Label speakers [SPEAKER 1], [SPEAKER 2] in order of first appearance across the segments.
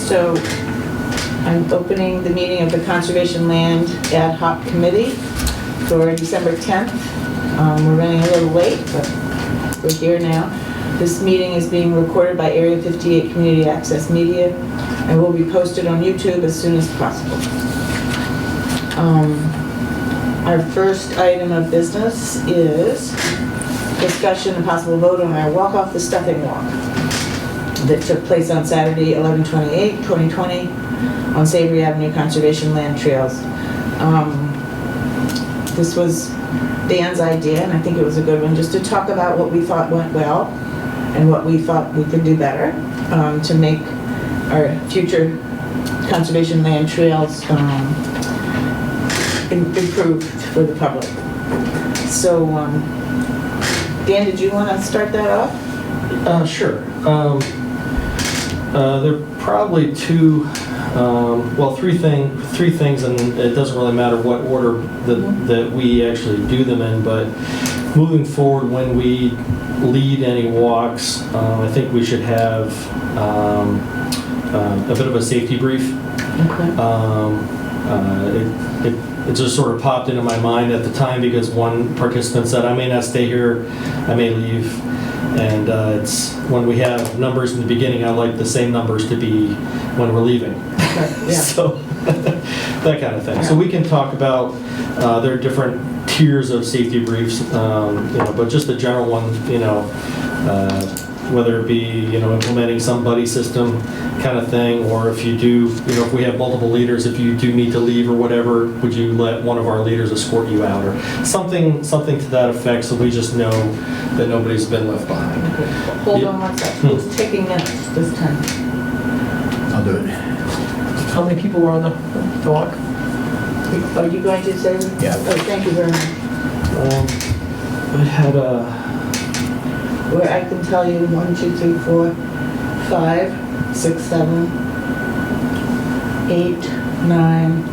[SPEAKER 1] So I'm opening the meeting of the Conservation Land Ad Hoc Committee for December 10th. We're running a little late, but we're here now. This meeting is being recorded by Area 58 Community Access Media and will be posted on YouTube as soon as possible. Our first item of business is discussion and possible vote on our Walk Off the Stuffing Walk that took place on Saturday, 11/28/2020 on Savory Avenue Conservation Land Trails. This was Dan's idea, and I think it was a good one, just to talk about what we thought went well and what we thought we could do better to make our future conservation land trails improved for the public. So, Dan, did you want to start that off?
[SPEAKER 2] Sure. There are probably three things, and it doesn't really matter what order that we actually do them in, but moving forward, when we lead any walks, I think we should have a bit of a safety brief.
[SPEAKER 1] Okay.
[SPEAKER 2] It just sort of popped into my mind at the time because one participant said, I may not stay here, I may leave. And it's when we have numbers in the beginning, I like the same numbers to be when we're leaving.
[SPEAKER 1] Yeah.
[SPEAKER 2] So that kind of thing. Yeah. So we can talk about there are different tiers of safety briefs, but just the general one, whether it be implementing some buddy system kind of thing, or if you do, if we have multiple leaders, if you do need to leave or whatever, would you let one of our leaders escort you out, or something to that effect, so we just know that nobody's been left behind.
[SPEAKER 1] Okay. Hold on one second. Who's taking minutes this time?
[SPEAKER 3] I'll do it.
[SPEAKER 4] How many people were on the walk?
[SPEAKER 1] Are you going to say?
[SPEAKER 3] Yeah.
[SPEAKER 1] Oh, thank you very much.
[SPEAKER 2] I had
[SPEAKER 1] Where I can tell you 1, 2, 3, 4, 5, 6, 7, 8, 9.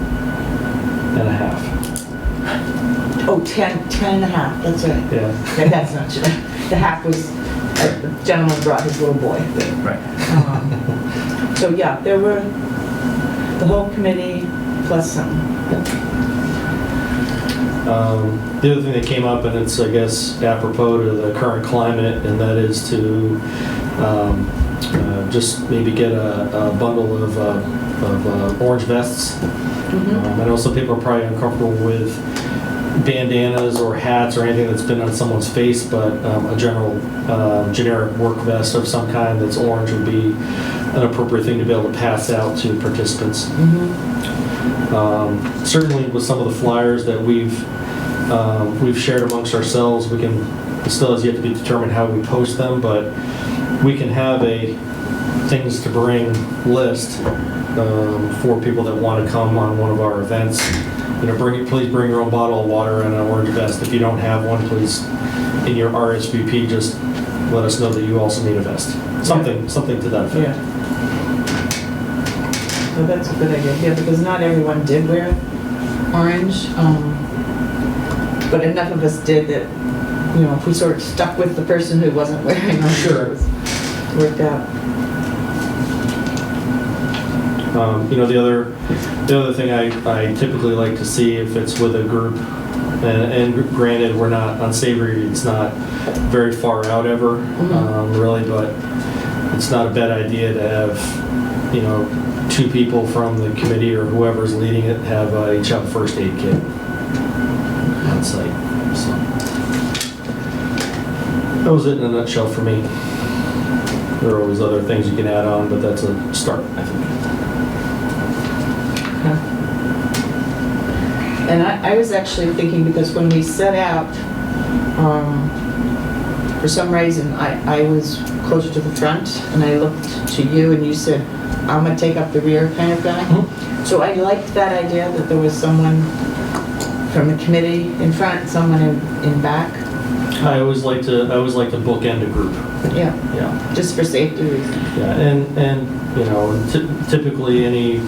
[SPEAKER 2] and a half.
[SPEAKER 1] Oh, 10 and a half. That's right.
[SPEAKER 2] Yeah.
[SPEAKER 1] Okay, that's not true. The half was the gentleman brought his little boy.
[SPEAKER 3] Right.
[SPEAKER 1] So yeah, there were the whole committee plus some.
[SPEAKER 2] The other thing that came up, and it's, I guess, apropos to the current climate, and that is to just maybe get a bundle of orange vests.
[SPEAKER 1] Mm-hmm.
[SPEAKER 2] I know some people are probably uncomfortable with bandanas or hats or anything that's been on someone's face, but a generic work vest of some kind that's orange would be an appropriate thing to be able to pass out to participants.
[SPEAKER 1] Mm-hmm.
[SPEAKER 2] Certainly with some of the flyers that we've shared amongst ourselves, it still has yet to be determined how we post them, but we can have a things to bring list for people that want to come on one of our events. Please bring your own bottle of water and an orange vest. If you don't have one, please, in your RSVP, just let us know that you also need a vest. Something to that effect.
[SPEAKER 1] Yeah. So that's a good idea. Yeah, because not everyone did wear orange, but enough of us did that, if we sort of stuck with the person who wasn't wearing orange,
[SPEAKER 2] Sure.
[SPEAKER 1] it worked out.
[SPEAKER 2] The other thing I typically like to see if it's with a group, and granted we're not on Savory, it's not very far out ever, really, but it's not a bad idea to have, 2 people from the committee or whoever's leading it have each have a first aid kit on site. So that was it in a nutshell for me. There are always other things you can add on, but that's a start, I think.
[SPEAKER 1] And I was actually thinking, because when we set out, for some reason, I was closer to the front, and I looked to you, and you said, I'm going to take up the rear kind of guy. Mm-hmm. So I liked that idea that there was someone from the committee in front, someone in back.
[SPEAKER 2] I always like to bookend a group.
[SPEAKER 1] Yeah.
[SPEAKER 2] Yeah.
[SPEAKER 1] Just for safety reasons.
[SPEAKER 2] Yeah, and typically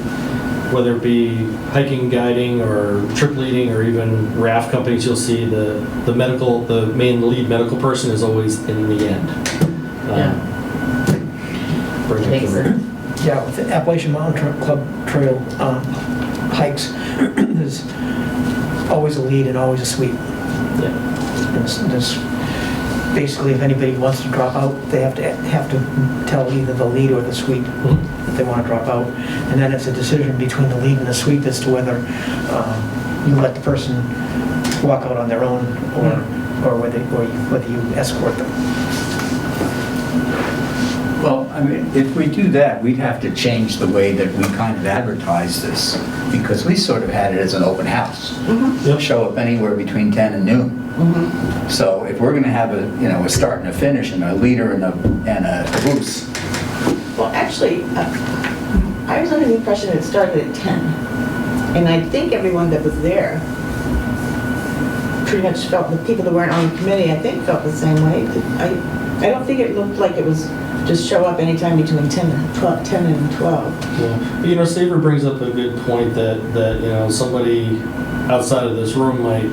[SPEAKER 2] whether it be hiking, guiding, or trip leading, or even raft companies, you'll see the main lead medical person is always in the end.
[SPEAKER 1] Yeah.
[SPEAKER 2] Bring it to
[SPEAKER 4] Yeah, with the Appalachian Mountain Club Trail hikes, there's always a lead and always a sweep.
[SPEAKER 2] Yeah.
[SPEAKER 4] There's basically, if anybody wants to drop out, they have to tell either the lead or the sweep that they want to drop out. And then it's a decision between the lead and the sweep as to whether you let the person walk out on their own or whether you escort them.
[SPEAKER 3] Well, I mean, if we do that, we'd have to change the way that we kind of advertise this, because we sort of had it as an open house.
[SPEAKER 2] Yep.
[SPEAKER 3] Show up anywhere between 10 and noon. So if we're going to have a start and a finish and a leader and a caboose.
[SPEAKER 1] Well, actually, I was under the impression it started at 10. And I think everyone that was there pretty much felt, the people that weren't on the committee, I think felt the same way. I don't think it looked like it was just show up anytime between 10 and 12.
[SPEAKER 2] Yeah. Savory brings up a good point that somebody outside of this room might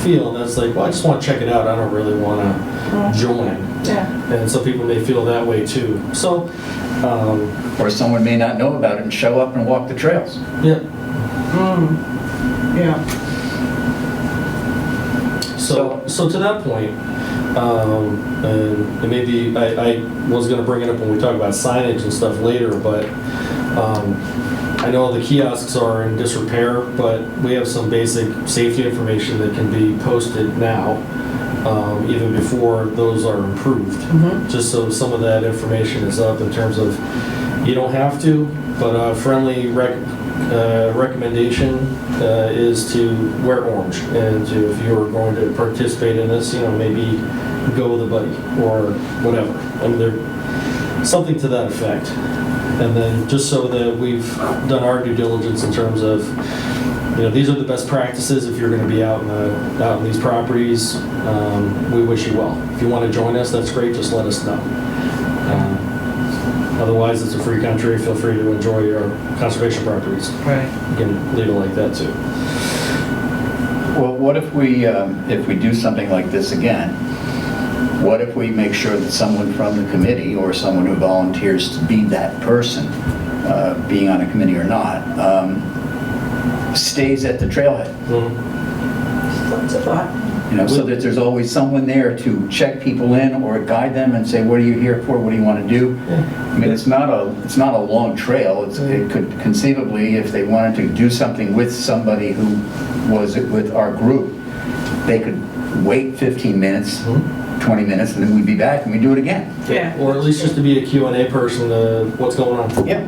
[SPEAKER 2] feel, and that's like, well, I just want to check it out. I don't really want to join.
[SPEAKER 1] Yeah.
[SPEAKER 2] And some people may feel that way too. So,
[SPEAKER 3] Or someone may not know about it and show up and walk the trails.
[SPEAKER 2] yeah.
[SPEAKER 1] Yeah.
[SPEAKER 2] So to that point, and maybe I was going to bring it up when we talk about signage and stuff later, but I know the kiosks are in disrepair, but we have some basic safety information that can be posted now, even before those are improved. Just so some of that information is up in terms of, you don't have to, but a friendly recommendation is to wear orange, and to, if you're going to participate in this, maybe go with a buddy or whatever. I mean, something to that effect. And then just so that we've done our due diligence in terms of, these are the best practices if you're going to be out in these properties. We wish you well. If you want to join us, that's great. Just let us know. Otherwise, it's a free country. Feel free to enjoy your conservation properties.
[SPEAKER 1] Right.
[SPEAKER 2] You can leave it like that too.
[SPEAKER 3] Well, what if we do something like this again? What if we make sure that someone from the committee or someone who volunteers to be that person, being on a committee or not, stays at the trailhead?
[SPEAKER 1] That's a thought.
[SPEAKER 3] So that there's always someone there to check people in or guide them and say, what are you here for? What do you want to do? I mean, it's not a long trail. It could conceivably, if they wanted to do something with somebody who was with our group, they could wait 15 minutes, 20 minutes, and then we'd be back and we'd do it again.
[SPEAKER 1] Yeah.
[SPEAKER 2] Or at least just to be a Q&A person, what's going on.
[SPEAKER 3] Yeah.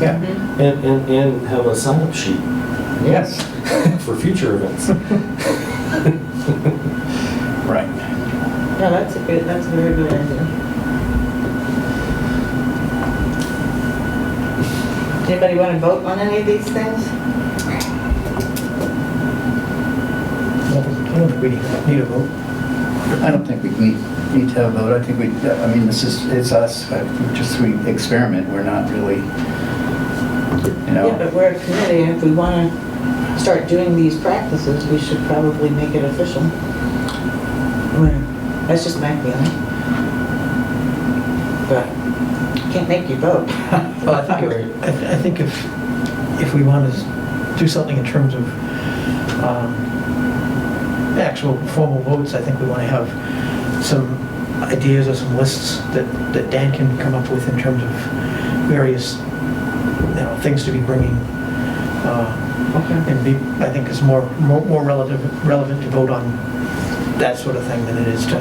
[SPEAKER 2] Yeah. And have a sign-up sheet.
[SPEAKER 3] Yes.
[SPEAKER 2] For future events.
[SPEAKER 3] Right.
[SPEAKER 1] No, that's a very good idea. Anybody want to vote on any of these things?
[SPEAKER 4] I don't think we need a vote.
[SPEAKER 3] I don't think we need to have a vote. I think it's us. We experiment. We're not really,
[SPEAKER 1] Yeah, but we're a committee, and if we want to start doing these practices, we should probably make it official. That's just my feeling. But can't make you vote.
[SPEAKER 4] Well, I think if we want to do something in terms of actual formal votes, I think we want to have some ideas or some lists that Dan can come up with in terms of various things to be bringing. And I think it's more relevant to vote on that sort of thing than it is to.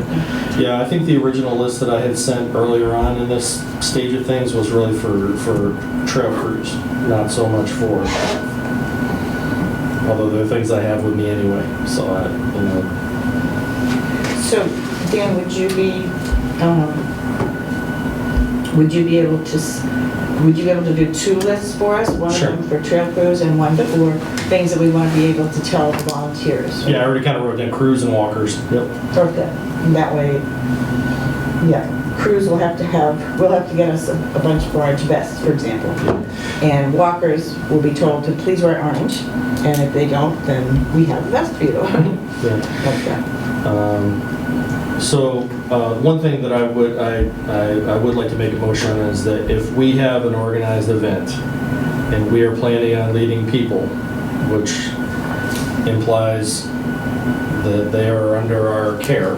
[SPEAKER 2] Yeah, I think the original list that I had sent earlier on in this stage of things was really for trail crews, not so much for, although they're things I have with me anyway, so
[SPEAKER 1] So, Dan, would you be able to do two lists for us? One
[SPEAKER 2] Sure.
[SPEAKER 1] of them for trail crews and one for things that we want to be able to tell the volunteers?
[SPEAKER 2] Yeah, I already kind of wrote down crews and walkers. Yep.
[SPEAKER 1] Perfect. And that way, Yeah, crews we'll have to get us a bunch of orange vests, for example. And walkers will be told to please wear orange, and if they don't, then we have a vest for you.
[SPEAKER 2] Yeah.
[SPEAKER 1] Like that.
[SPEAKER 2] So, one thing that I would like to make a motion on is that if we have an organized event and we are planning on leading people, which implies that they are under our care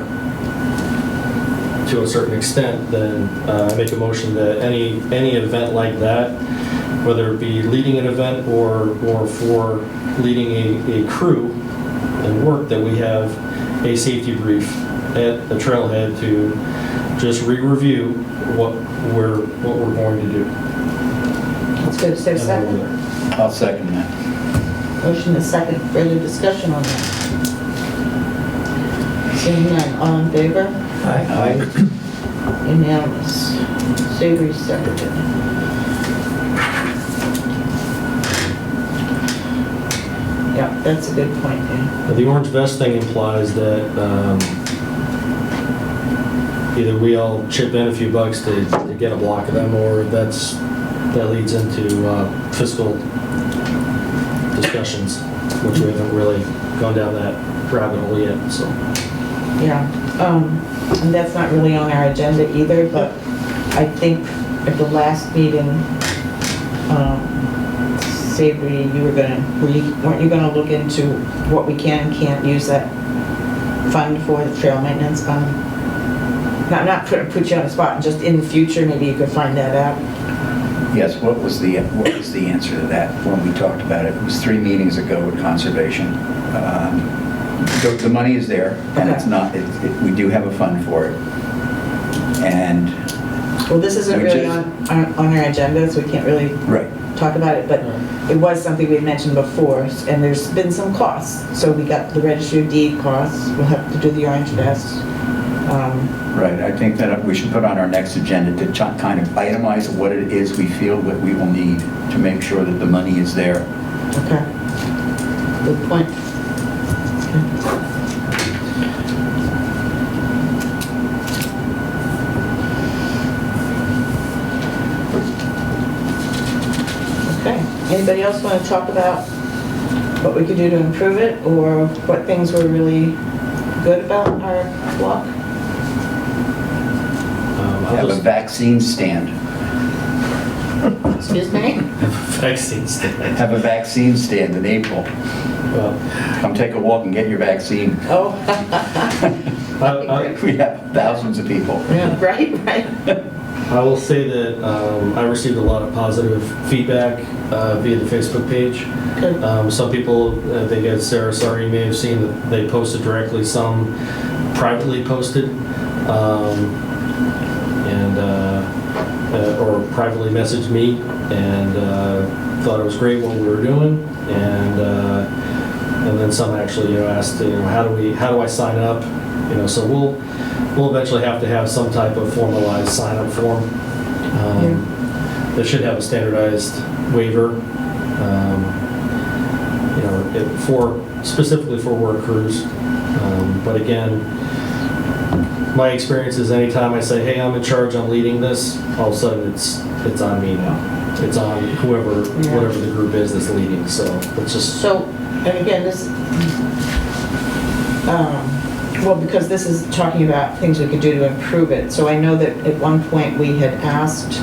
[SPEAKER 2] to a certain extent, then I make a motion that any event like that, whether it be leading an event or for leading a crew and work, that we have a safety brief at the trailhead to just re-review what we're going to do.
[SPEAKER 1] That's good. Is there a second?
[SPEAKER 3] I'll second that.
[SPEAKER 1] Motion is second. Further discussion on that? Seeing none. All in favor?
[SPEAKER 4] Aye.
[SPEAKER 1] Unanimous. Savory seconded. Yeah, that's a good point, yeah.
[SPEAKER 2] The orange vest thing implies that either we all chip in a few bucks to get a block of them, or that leads into fiscal discussions, which we haven't really gone down that rabbit hole yet, so.
[SPEAKER 1] Yeah, and that's not really on our agenda either, but I think at the last meeting, Savory, weren't you gonna look into what we can and can't use that fund for, the trail maintenance fund? Not put you on the spot, just in the future, maybe you could find that out.
[SPEAKER 3] Yes, what was the answer to that when we talked about it? It was 3 meetings ago with Conservation. The money is there, and it's not, we do have a fund for it. And
[SPEAKER 1] Well, this isn't
[SPEAKER 3] We
[SPEAKER 1] really
[SPEAKER 3] just-
[SPEAKER 1] on our agenda, so we can't really
[SPEAKER 3] right,
[SPEAKER 1] talk about it, but it was something we had mentioned before, and there's been some costs. So we got the registry of deed costs, we'll have to do the orange vest.
[SPEAKER 3] right. I think that we should put on our next agenda to kind of itemize what it is we feel that we will need to make sure that the money is there.
[SPEAKER 1] Okay. Good point. Okay. Anybody else want to talk about what we could do to improve it, or what things were really good about our block?
[SPEAKER 2] I'll
[SPEAKER 3] Have a
[SPEAKER 2] just
[SPEAKER 3] vaccine stand.
[SPEAKER 1] Excuse me?
[SPEAKER 2] vaccine stand.
[SPEAKER 3] Have a vaccine stand in April.
[SPEAKER 2] Well,
[SPEAKER 3] Come take a walk and get your vaccine.
[SPEAKER 1] Oh.
[SPEAKER 3] We have thousands of people.
[SPEAKER 1] Yeah, right.
[SPEAKER 2] I will say that I received a lot of positive feedback via the Facebook page.
[SPEAKER 1] Good.
[SPEAKER 2] Some people, I think as Sarah, sorry, you may have seen that they posted directly, some privately posted, or privately messaged me and thought it was great what we were doing, and then some actually asked, how do I sign up? So we'll eventually have to have some type of formalized sign-up form that should have a standardized waiver, specifically for work crews. But again, my experience is anytime I say, hey, I'm in charge, I'm leading this, all of a sudden it's on me now. It's on whatever the group is that's leading. So it's just.
[SPEAKER 1] So, and again, this, because this is talking about things we could do to improve it. So I know that at one point we had asked,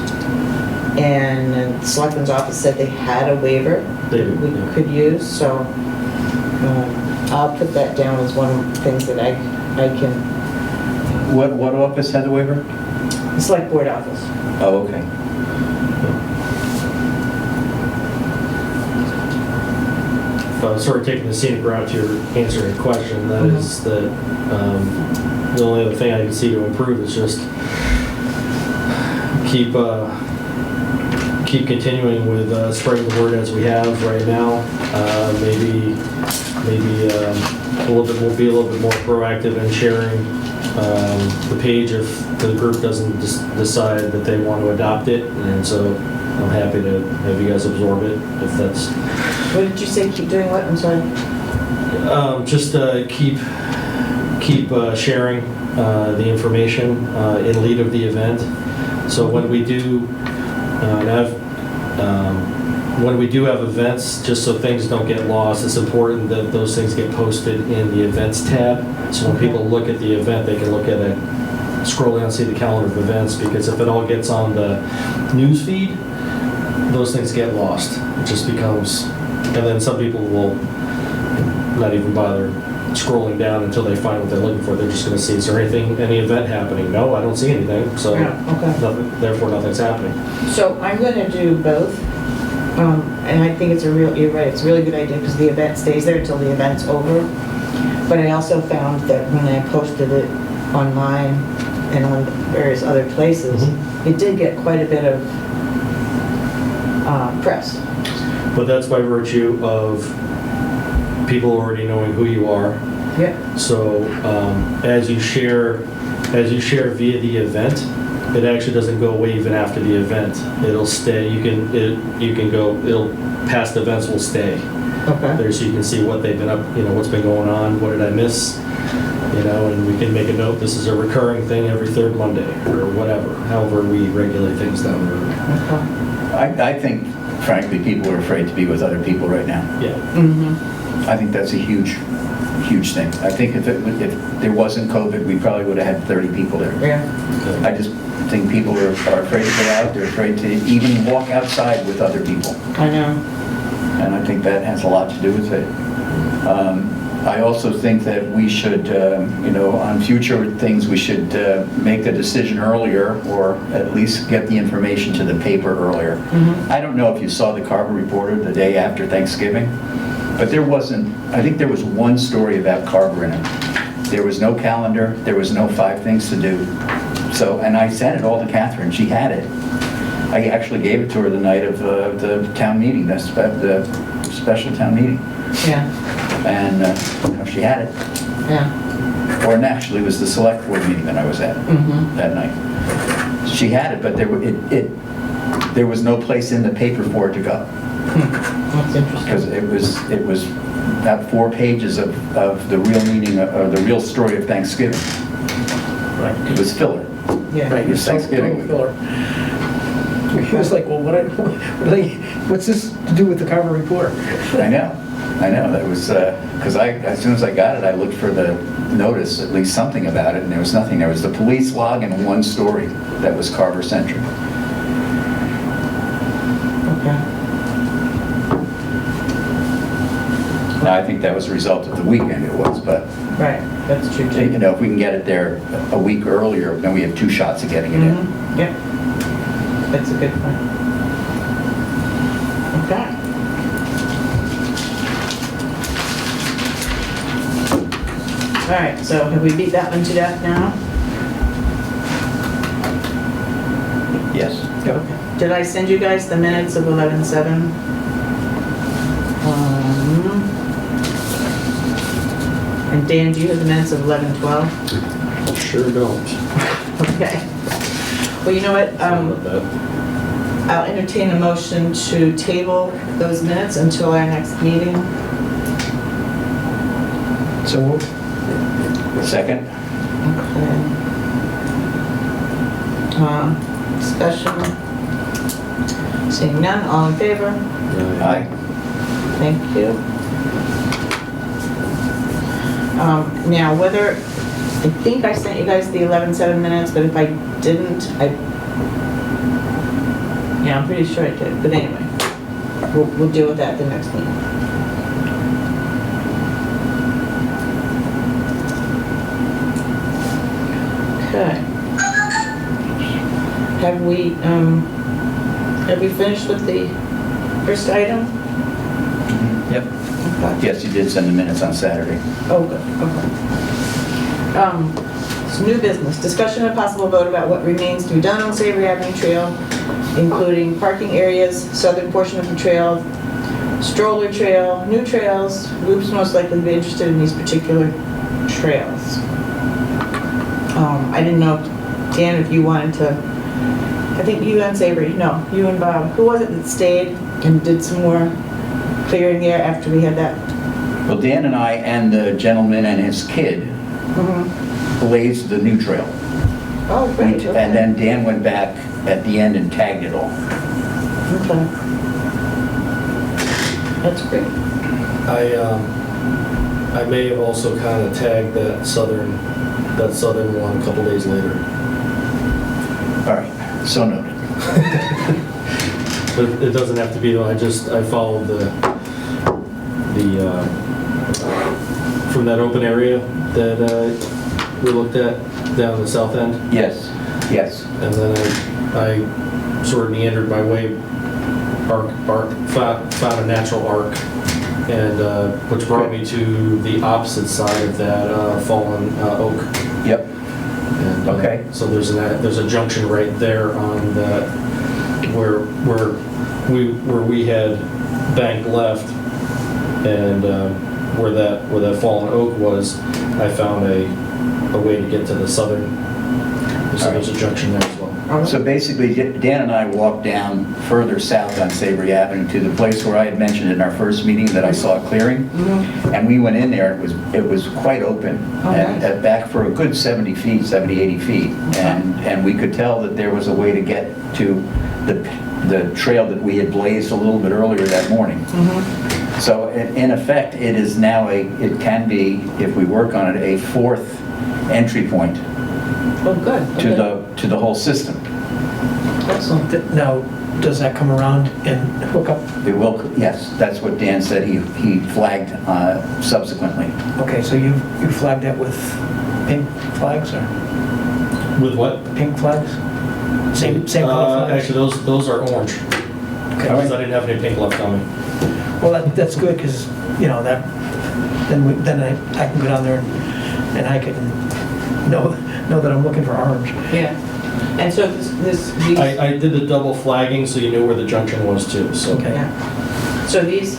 [SPEAKER 1] and the Selectman's office said they had a waiver
[SPEAKER 2] They do,
[SPEAKER 1] we
[SPEAKER 2] yeah.
[SPEAKER 1] could use. So I'll put that down as one of the things that I can,
[SPEAKER 3] What office had the waiver?
[SPEAKER 1] the Select Board office.
[SPEAKER 3] Oh, okay.
[SPEAKER 2] Sort of taking the scenic route to your answering your question, that is that the only other thing I can see to improve is just keep continuing with spreading the word as we have right now. Maybe we'll be a little bit more proactive in sharing the page if the group doesn't decide that they want to adopt it, and so I'm happy to have you guys absorb it if that's.
[SPEAKER 1] What did you say, keep doing what? I'm sorry.
[SPEAKER 2] Just keep keep sharing the information in lead of the event. So when we do when we do have events, just so things don't get lost, it's important that those things get posted in the events tab. So when people look at the event, they can look at it, scroll down and see the calendar of events, because if it all gets on the news feed, those things get lost. It just becomes, and then some people will not even bother scrolling down until they find what they're looking for. They're just going to see, is there any event happening? No, I don't see anything, so
[SPEAKER 1] Yeah, okay.
[SPEAKER 2] therefore nothing's happening.
[SPEAKER 1] So I'm going to do both, and I think you're right, it's a really good idea because the event stays there until the event's over. But I also found that when I posted it online and on various other places, it did get quite a bit of press.
[SPEAKER 2] But that's by virtue of people already knowing who you are.
[SPEAKER 1] Yeah.
[SPEAKER 2] So as you share via the event, it actually doesn't go away even after the event. It'll stay. You can go. Past events will stay.
[SPEAKER 1] Okay.
[SPEAKER 2] There, so you can see what they've been up. What's been going on. What did I miss? And we can make a note. This is a recurring thing every third Monday or whatever. However we regulate things down the road.
[SPEAKER 1] Okay.
[SPEAKER 3] I think, frankly, people are afraid to be with other people right now.
[SPEAKER 2] Yeah.
[SPEAKER 1] Mm-hmm.
[SPEAKER 3] I think that's a huge thing. I think if there wasn't COVID, we probably would have had 30 people there.
[SPEAKER 1] Yeah.
[SPEAKER 3] I just think people are afraid to go out. They're afraid to even walk outside with other people.
[SPEAKER 1] I know.
[SPEAKER 3] And I think that has a lot to do with it. I also think that we should, on future things, we should make the decision earlier, or at least get the information to the paper earlier.
[SPEAKER 1] Mm-hmm.
[SPEAKER 3] I don't know if you saw the Carver Reporter the day after Thanksgiving, but I think there was one story about Carver in it. There was no calendar, there was no 5 things to do. So, and I sent it all to Catherine, she had it. I actually gave it to her the night of the town meeting, the special town meeting.
[SPEAKER 1] Yeah.
[SPEAKER 3] And she had it.
[SPEAKER 1] Yeah.
[SPEAKER 3] Or actually, it was the select board meeting that I was at that night. She had it, but there was no place in the paper for it to go.
[SPEAKER 1] That's interesting.
[SPEAKER 3] Because it was about 4 pages of the real meaning, or the real story of Thanksgiving.
[SPEAKER 4] Right.
[SPEAKER 3] It was filler.
[SPEAKER 1] Yeah.
[SPEAKER 4] Right,
[SPEAKER 3] It was Thanksgiving.
[SPEAKER 4] filler. He was like, well, what's this to do with the Carver Reporter?
[SPEAKER 3] I know. That was, because as soon as I got it, I looked for the notice, at least something about it, and there was nothing. There was the police log and one story that was Carver-centric.
[SPEAKER 1] Okay.
[SPEAKER 3] Now, I think that was a result of the weekend it was, but,
[SPEAKER 1] Right, that's true too.
[SPEAKER 3] if we can get it there a week earlier, then we have 2 shots of getting it in.
[SPEAKER 1] Mhm. Yeah. That's a good point. Okay. All right, so have we beat that one to death now?
[SPEAKER 3] Yes.
[SPEAKER 1] Okay. Did I send you guys the minutes of 11/7? And Dan, do you have the minutes of 11/12?
[SPEAKER 2] Sure don't.
[SPEAKER 1] Okay. Well, you know what?
[SPEAKER 2] Sorry about that.
[SPEAKER 1] I'll entertain a motion to table those minutes until our next meeting.
[SPEAKER 4] So moved.
[SPEAKER 3] Second?
[SPEAKER 1] Okay. Discussion? Seeing none, all in favor?
[SPEAKER 3] Aye.
[SPEAKER 1] Thank you. Now, I think I sent you guys the 11/7 minutes, but if I didn't, yeah, I'm pretty sure I did, but anyway, we'll deal with that at the next meeting. Okay. Have we finished with the first item?
[SPEAKER 3] Yep.
[SPEAKER 1] Okay.
[SPEAKER 3] Yes, you did send the minutes on Saturday.
[SPEAKER 1] Oh, good, okay. So new business, discussion and possible vote about what remains to be done on Savory Avenue Trail, including parking areas, southern portion of the trail, stroller trail, new trails, groups most likely to be interested in these particular trails. I didn't know, Dan, if you wanted to, I think you and Savory, no, you and Bob, who was it that stayed and did some more clearing there after we had that?
[SPEAKER 3] Well, Dan and I and the gentleman and his kid blazed the new trail.
[SPEAKER 1] Oh, great, okay.
[SPEAKER 3] And then Dan went back at the end and tagged it all.
[SPEAKER 1] Okay. That's great.
[SPEAKER 2] I may have also kind of tagged that southern one a couple days later.
[SPEAKER 3] All right, so noted.
[SPEAKER 2] But it doesn't have to be though. I followed the from that open area that we looked at down the south end.
[SPEAKER 3] Yes, yes.
[SPEAKER 2] And then I sort of meandered my way, found a natural arc, and which brought me to the opposite side of that fallen oak.
[SPEAKER 3] Yep.
[SPEAKER 2] And,
[SPEAKER 3] Okay.
[SPEAKER 2] So there's a junction right there on that where we had banked left, and where that fallen oak was, I found a way to get to the southern. So there's a junction there as well.
[SPEAKER 3] So basically, Dan and I walked down further south on Savory Avenue to the place where I had mentioned in our first meeting that I saw clearing. And we went in there, it was quite open, and back for a good 70 feet, 70, 80 feet. And we could tell that there was a way to get to the trail that we had blazed a little bit earlier that morning. So in effect, it is now it can be, if we work on it, a fourth entry point
[SPEAKER 1] Oh, good.
[SPEAKER 3] to the whole system.
[SPEAKER 1] Excellent.
[SPEAKER 4] Now, does that come around and hook up?
[SPEAKER 3] It will, yes, that's what Dan said he flagged subsequently.
[SPEAKER 4] Okay, so you flagged that with pink flags or
[SPEAKER 2] With what?
[SPEAKER 4] pink flags? Same color flags?
[SPEAKER 2] Actually, those are orange.
[SPEAKER 4] Okay.
[SPEAKER 2] Because I didn't have any pink left on me.
[SPEAKER 4] Well, that's good, because, that, then I can go down there and I can know that I'm looking for orange.
[SPEAKER 1] Yeah. And so these.
[SPEAKER 2] I did the double flagging so you knew where the junction was too, so.
[SPEAKER 4] Okay.
[SPEAKER 1] Yeah. So these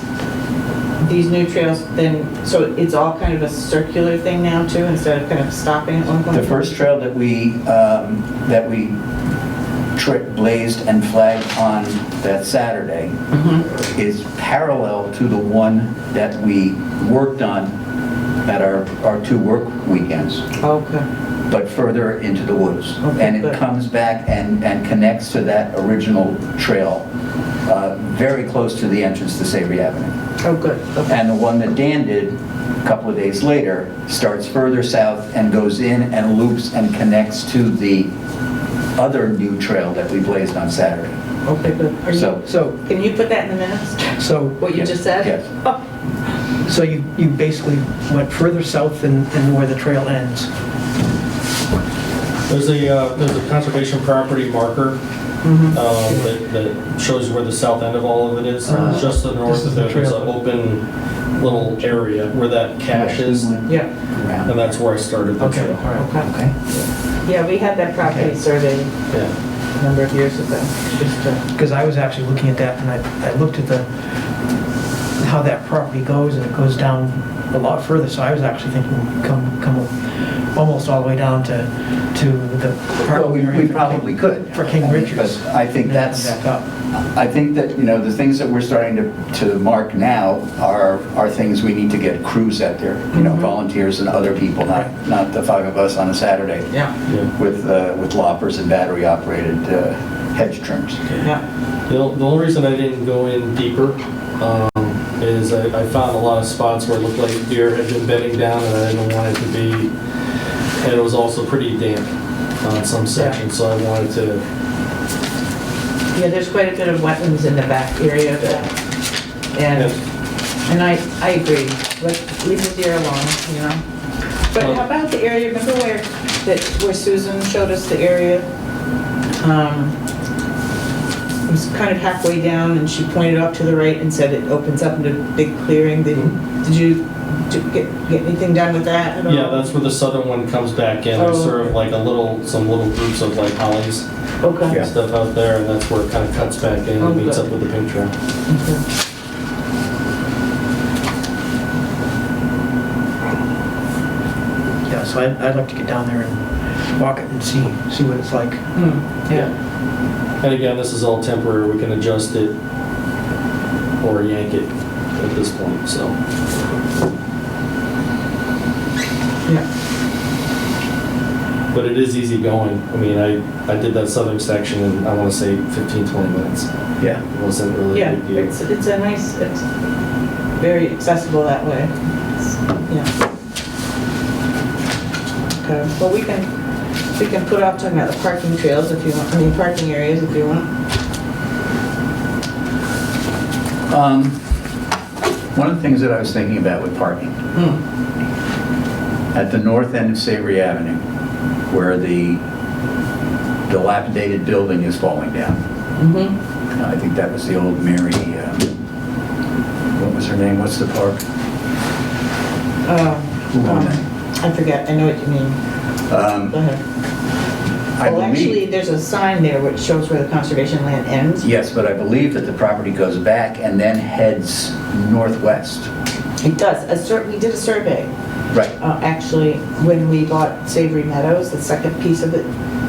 [SPEAKER 1] new trails then, so it's all kind of a circular thing now too, instead of kind of stopping at one point?
[SPEAKER 3] The first trail that we blazed and flagged on that Saturday is parallel to the one that we worked on at our 2 work weekends,
[SPEAKER 1] Okay.
[SPEAKER 3] but further into the woods.
[SPEAKER 1] Okay,
[SPEAKER 3] And it
[SPEAKER 1] good.
[SPEAKER 3] comes back and connects to that original trail, very close to the entrance to Savory Avenue.
[SPEAKER 1] Oh, good. Okay.
[SPEAKER 3] And the one that Dan did a couple of days later starts further south and goes in and loops and connects to the other new trail that we blazed on Saturday.
[SPEAKER 1] Okay, good. Are you-
[SPEAKER 4] So,
[SPEAKER 1] Can you put that in the minutes,
[SPEAKER 4] so,
[SPEAKER 1] what you just said?
[SPEAKER 3] Yes.
[SPEAKER 1] Oh,
[SPEAKER 4] so you basically went further south than where the trail ends.
[SPEAKER 2] There's a conservation property marker that shows where the south end of all of it is. Just to the north
[SPEAKER 4] This is
[SPEAKER 2] of
[SPEAKER 4] the
[SPEAKER 2] there, there's an
[SPEAKER 4] trail.
[SPEAKER 2] open little area where that cache is, and
[SPEAKER 1] Yeah,
[SPEAKER 2] that's where I started the
[SPEAKER 4] Okay,
[SPEAKER 2] trail.
[SPEAKER 4] all right.
[SPEAKER 1] okay.
[SPEAKER 3] Okay.
[SPEAKER 1] Yeah, we had that property
[SPEAKER 4] Okay.
[SPEAKER 1] surveyed
[SPEAKER 2] Yeah.
[SPEAKER 1] a number of years ago. Just to-
[SPEAKER 4] Because I was actually looking at that, and I looked at how that property goes, and it goes down a lot further, so I was actually thinking come almost all the way down to the
[SPEAKER 3] Well,
[SPEAKER 4] parking
[SPEAKER 3] we
[SPEAKER 4] area
[SPEAKER 3] probably could.
[SPEAKER 4] for King Richard's.
[SPEAKER 3] But I think
[SPEAKER 4] and then
[SPEAKER 3] that's,
[SPEAKER 4] come back up.
[SPEAKER 3] I think that, the things that we're starting to mark now are things we need to get crews out there, volunteers and other people, not the 5 of us on a Saturday.
[SPEAKER 1] Yeah,
[SPEAKER 2] Yeah.
[SPEAKER 3] With loppers and battery-operated hedge trims.
[SPEAKER 1] yeah.
[SPEAKER 2] The only reason I didn't go in deeper is I found a lot of spots where it looked like deer had been bedding down, and I didn't want it to be, and it was also pretty damp on some sections, so I wanted to.
[SPEAKER 1] Yeah, there's quite a bit of wetlands in the back area of that. And I agree, leave the deer alone, But how about the area, remember where Susan showed us the area? It was kind of halfway down, and she pointed up to the right and said it opens up into a big clearing. Did you get anything done with that at all?
[SPEAKER 2] Yeah, that's where the southern one comes back in. There's
[SPEAKER 1] Oh.
[SPEAKER 2] sort of like some little groups of like hollies
[SPEAKER 1] Okay.
[SPEAKER 2] and stuff out there, and that's where it kind of cuts back in
[SPEAKER 1] Oh,
[SPEAKER 2] and meets
[SPEAKER 1] good.
[SPEAKER 2] up with the pink trail.
[SPEAKER 1] Okay.
[SPEAKER 4] Yeah, so I'd like to get down there and walk it and see what it's like.
[SPEAKER 1] Yeah.
[SPEAKER 2] And again, this is all temporary. We can adjust it or yank it at this point, so.
[SPEAKER 1] Yeah.
[SPEAKER 2] but it is easy going. I mean, I did that southern section in, I want to say 15, 20 minutes.
[SPEAKER 3] Yeah.
[SPEAKER 2] It wasn't really
[SPEAKER 1] Yeah,
[SPEAKER 2] a big deal.
[SPEAKER 1] it's a nice, it's very accessible that way. Yeah. Okay, well, we can put off talking about the parking trails if you want, I mean, parking areas if you want.
[SPEAKER 3] One of the things that I was thinking about with parking,
[SPEAKER 1] Hmm.
[SPEAKER 3] at the north end of Savory Avenue, where the dilapidated building is falling down.
[SPEAKER 1] Mm-hmm.
[SPEAKER 3] I think that was the old Mary, what was her name? What's the park? Who owned that?
[SPEAKER 1] I forget, I know what you mean. Go ahead.
[SPEAKER 3] I
[SPEAKER 1] Well, actually,
[SPEAKER 3] believe,
[SPEAKER 1] there's a sign there which shows where the conservation land ends.
[SPEAKER 3] yes, but I believe that the property goes back and then heads northwest.
[SPEAKER 1] It does. We did a survey,
[SPEAKER 3] Right,
[SPEAKER 1] actually, when we bought Savory Meadows, the second piece of it.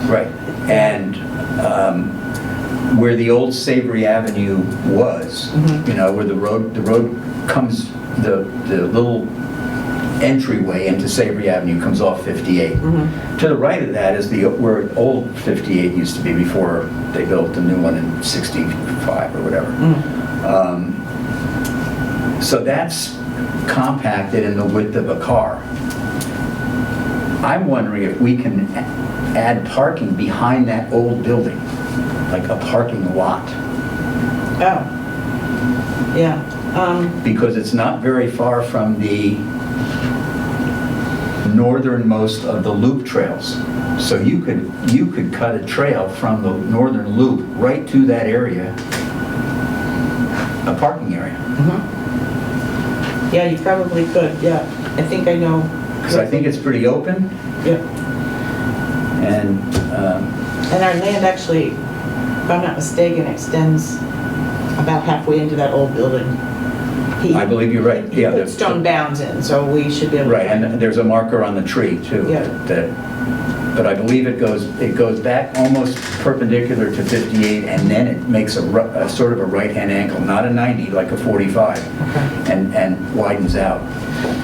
[SPEAKER 3] right. And where the old Savory Avenue was,
[SPEAKER 1] Mhm.
[SPEAKER 3] you know, where the road comes, the little entryway into Savory Avenue comes off 58.
[SPEAKER 1] Mhm.
[SPEAKER 3] To the right of that is where old 58 used to be before they built the new one in 65 or whatever.
[SPEAKER 1] Mm.
[SPEAKER 3] So that's compacted in the width of a car. I'm wondering if we can add parking behind that old building, like a parking lot,
[SPEAKER 1] Oh, yeah.
[SPEAKER 3] because it's not very far from the northernmost of the loop trails. So you could cut a trail from the northern loop right to that area, a parking area.
[SPEAKER 1] Mhm. Yeah, you probably could, yeah. I think I know.
[SPEAKER 3] Because I think it's pretty open,
[SPEAKER 1] Yeah.
[SPEAKER 3] and
[SPEAKER 1] And our land actually, if I'm not mistaken, extends about halfway into that old building.
[SPEAKER 3] I believe you're right.
[SPEAKER 1] He
[SPEAKER 3] Yeah,
[SPEAKER 1] put stone bounds in, so we should be able to.
[SPEAKER 3] right, and there's a marker on the tree too.
[SPEAKER 1] Yeah.
[SPEAKER 3] But I believe it goes back almost perpendicular to 58, and then it makes a sort of a right-hand angle, not a 90 like a 45,
[SPEAKER 1] Okay.
[SPEAKER 3] and widens out.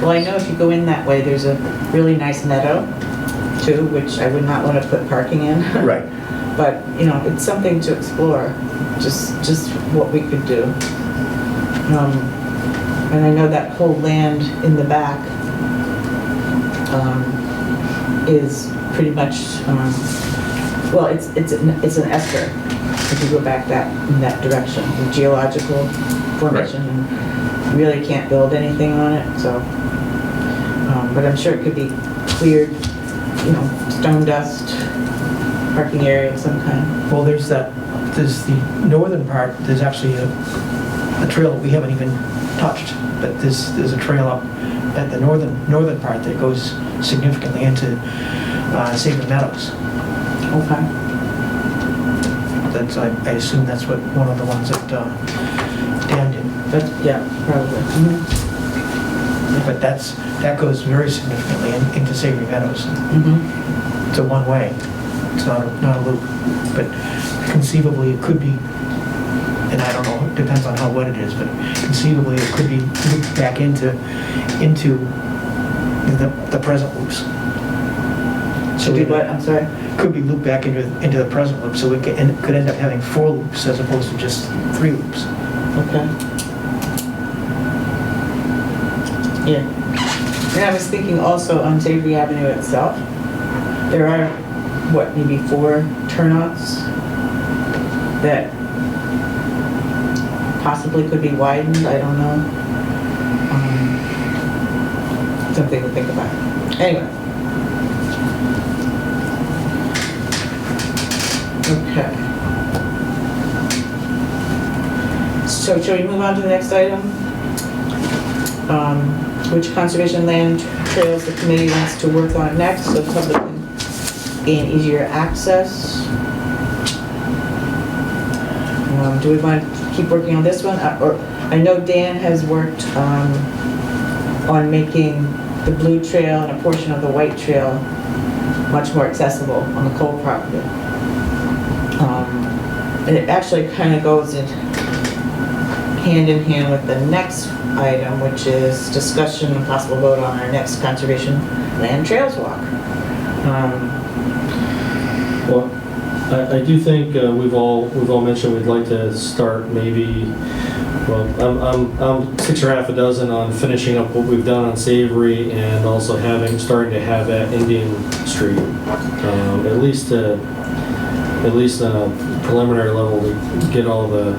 [SPEAKER 1] Well, I know if you go in that way, there's a really nice meadow too, which I would not want to put parking in.
[SPEAKER 3] Right.
[SPEAKER 1] But, you know, it's something to explore, just what we could do. And I know that whole land in the back is pretty much, well, it's an esker, if you go back in that direction, the geological formation. And you really can't build anything on it, so, but I'm sure it could be cleared, you know, stone dust, parking area of some kind.
[SPEAKER 4] Well, there's the northern part, there's actually a trail that we haven't even touched, but there's a trail up at the northern part that goes significantly into Savory Meadows.
[SPEAKER 1] Okay.
[SPEAKER 4] I assume that's one of the ones that Dan did.
[SPEAKER 1] But, yeah, probably.
[SPEAKER 4] But that goes very significantly into Savory Meadows.
[SPEAKER 1] Mm-hmm.
[SPEAKER 4] It's a one-way, it's not a loop. But conceivably it could be, and I don't know, it depends on how wet it is, but conceivably it could be looped back into the present loops.
[SPEAKER 1] Should be what, I'm sorry?
[SPEAKER 4] Could be looped back into the present loop, so it could end up having 4 loops as opposed to just 3 loops.
[SPEAKER 1] Okay. Yeah. And I was thinking also on Savory Avenue itself, there are, maybe 4 turnouts that possibly could be widened, I don't know. Something to think about. Anyway. Okay. So shall we move on to the next item? Which conservation land trails the committee wants to work on next so the public can gain easier access? Do we want to keep working on this one? Or I know Dan has worked on making the blue trail and a portion of the white trail much more accessible on the Cole property. And it actually kind of goes hand in hand with the next item, which is discussion and possible vote on our next conservation land trails walk.
[SPEAKER 2] Well, I do think we've all mentioned we'd like to start maybe, well, I'm 6 or half a dozen on finishing up what we've done on Savory and also starting to have at Indian Street, at least on a preliminary level to get all the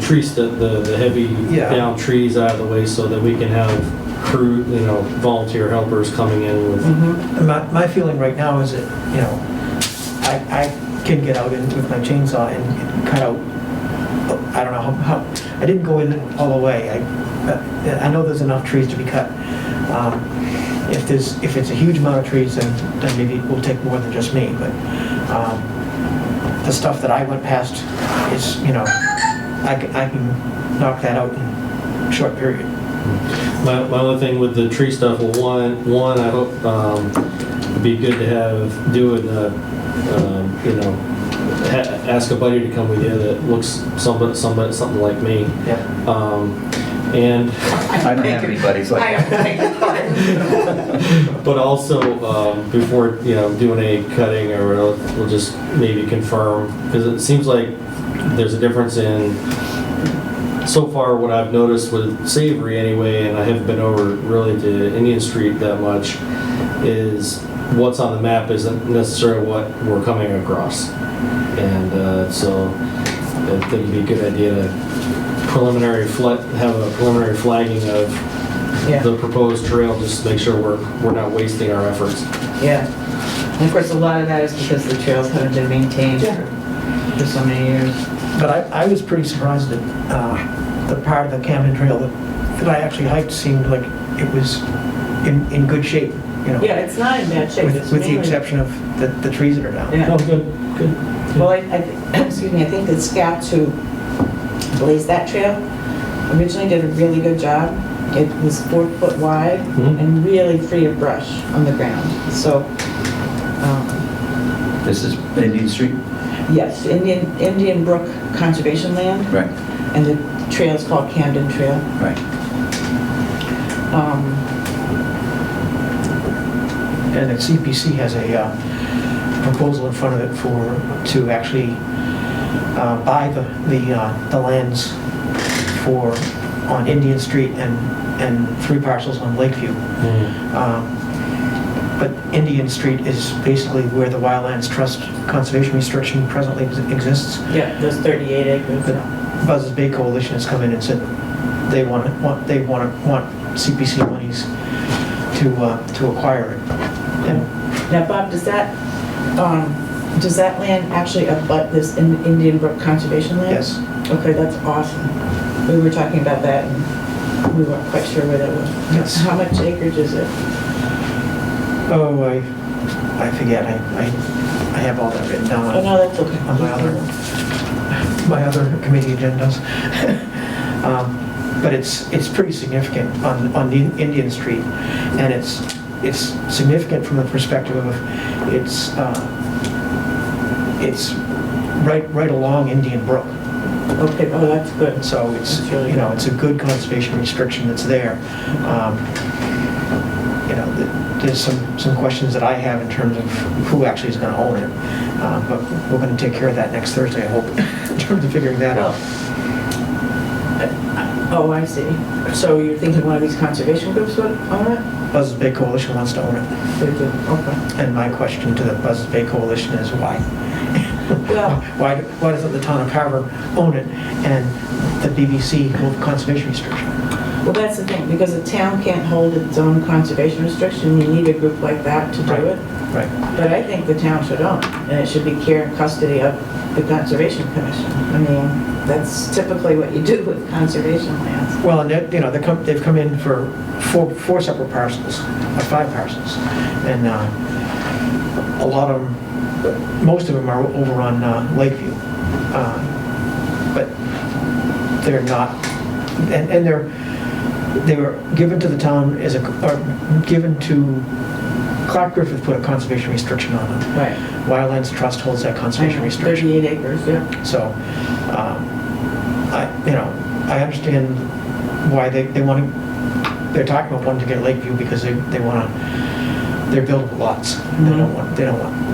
[SPEAKER 2] trees, the heavy
[SPEAKER 4] Yeah.
[SPEAKER 2] down trees out of the way so that we can have crew, volunteer helpers coming in with.
[SPEAKER 1] Mhm.
[SPEAKER 4] And my feeling right now is that, I can get out with my chainsaw and cut out, I don't know how, I didn't go in all the way. I know there's enough trees to be cut. If it's a huge amount of trees, then maybe it will take more than just me, but the stuff that I went past is, I can knock that out in a short period.
[SPEAKER 2] My only thing with the tree stuff, well, one, I hope it'd be good to do it, ask a buddy to come with you that looks something like me.
[SPEAKER 4] Yeah.
[SPEAKER 2] And
[SPEAKER 3] I don't have any buddies like that.
[SPEAKER 2] but also before doing a cutting, or we'll just maybe confirm, because it seems like there's a difference in. So far, what I've noticed with Savory anyway, and I haven't been over really to Indian Street that much, is what's on the map isn't necessarily what we're coming across. And so I think it'd be a good idea to have a preliminary flagging of the proposed trail, just to make sure we're not wasting our efforts.
[SPEAKER 1] Yeah. And of course, a lot of that is because the trails haven't been maintained for so many years.
[SPEAKER 4] But I was pretty surprised that the part of the Camden Trail that I actually hiked seemed like it was in good shape,
[SPEAKER 1] Yeah, it's not in bad shape. It's
[SPEAKER 4] with the
[SPEAKER 1] mainly-
[SPEAKER 4] exception of the trees that are down.
[SPEAKER 1] Yeah.
[SPEAKER 2] Oh, good.
[SPEAKER 1] Well, excuse me, I think the scouts who blazed that trail originally did a really good job. It was 4 foot wide
[SPEAKER 2] Mhm.
[SPEAKER 1] and really free of brush on the ground. So,
[SPEAKER 3] This is Indian Street?
[SPEAKER 1] yes, Indian Brook Conservation Land,
[SPEAKER 3] Right,
[SPEAKER 1] and the trail is called Camden Trail.
[SPEAKER 3] right.
[SPEAKER 4] And the CPC has a proposal in front of it to actually buy the lands on Indian Street and 3 parcels on Lakeview. But Indian Street is basically where the Wildlands Trust conservation restriction presently exists.
[SPEAKER 1] Yeah, there's 38 acres.
[SPEAKER 4] The Buzzards Bay Coalition has come in and said they want CPC monies to acquire it. And
[SPEAKER 1] Now, Bob, does that land actually abut this Indian Brook Conservation Land?
[SPEAKER 4] yes,
[SPEAKER 1] Okay, that's awesome. We were talking about that and we weren't quite sure where that was.
[SPEAKER 4] Yes.
[SPEAKER 1] How much acreage is it?
[SPEAKER 4] oh, I forget. I have all that written down
[SPEAKER 1] Oh, no, that's okay.
[SPEAKER 4] on my other committee agendas. But it's pretty significant on the Indian Street, and it's significant from the perspective of it's right along Indian Brook.
[SPEAKER 1] Okay, oh, that's good.
[SPEAKER 4] So it's,
[SPEAKER 1] That's really good.
[SPEAKER 4] it's a good conservation restriction that's there. There's some questions that I have in terms of who actually is going to own it. But we're going to take care of that next Thursday, I hope, in terms of figuring that out.
[SPEAKER 1] Oh, I see. So you're thinking one of these conservation groups would own it?
[SPEAKER 4] Buzzards Bay Coalition wants to own it.
[SPEAKER 1] They do, okay.
[SPEAKER 4] And my question to the Buzzards Bay Coalition is why?
[SPEAKER 1] Well,
[SPEAKER 4] Why doesn't the town of Carver own it and the BBC hold conservation restriction?
[SPEAKER 1] well, that's the thing, because the town can't hold its own conservation restriction, you need a group like that to do
[SPEAKER 4] Right.
[SPEAKER 1] it.
[SPEAKER 4] Right.
[SPEAKER 1] But I think the town should own it, and it should be care and custody of the Conservation Commission. I mean, that's typically what you do with conservation lands.
[SPEAKER 4] Well, and they've come in for four separate parcels, or 5 parcels, and a lot of them, most of them are over on Lakeview, but they're not, and they were given to the town or given to Clark Griffith put a conservation restriction on them.
[SPEAKER 1] Right.
[SPEAKER 4] Wildlands Trust holds that conservation restriction.
[SPEAKER 1] 38 acres, yeah.
[SPEAKER 4] So, I understand why they want to, they're talking about wanting to get Lakeview because they want to they're buildable lots. They don't want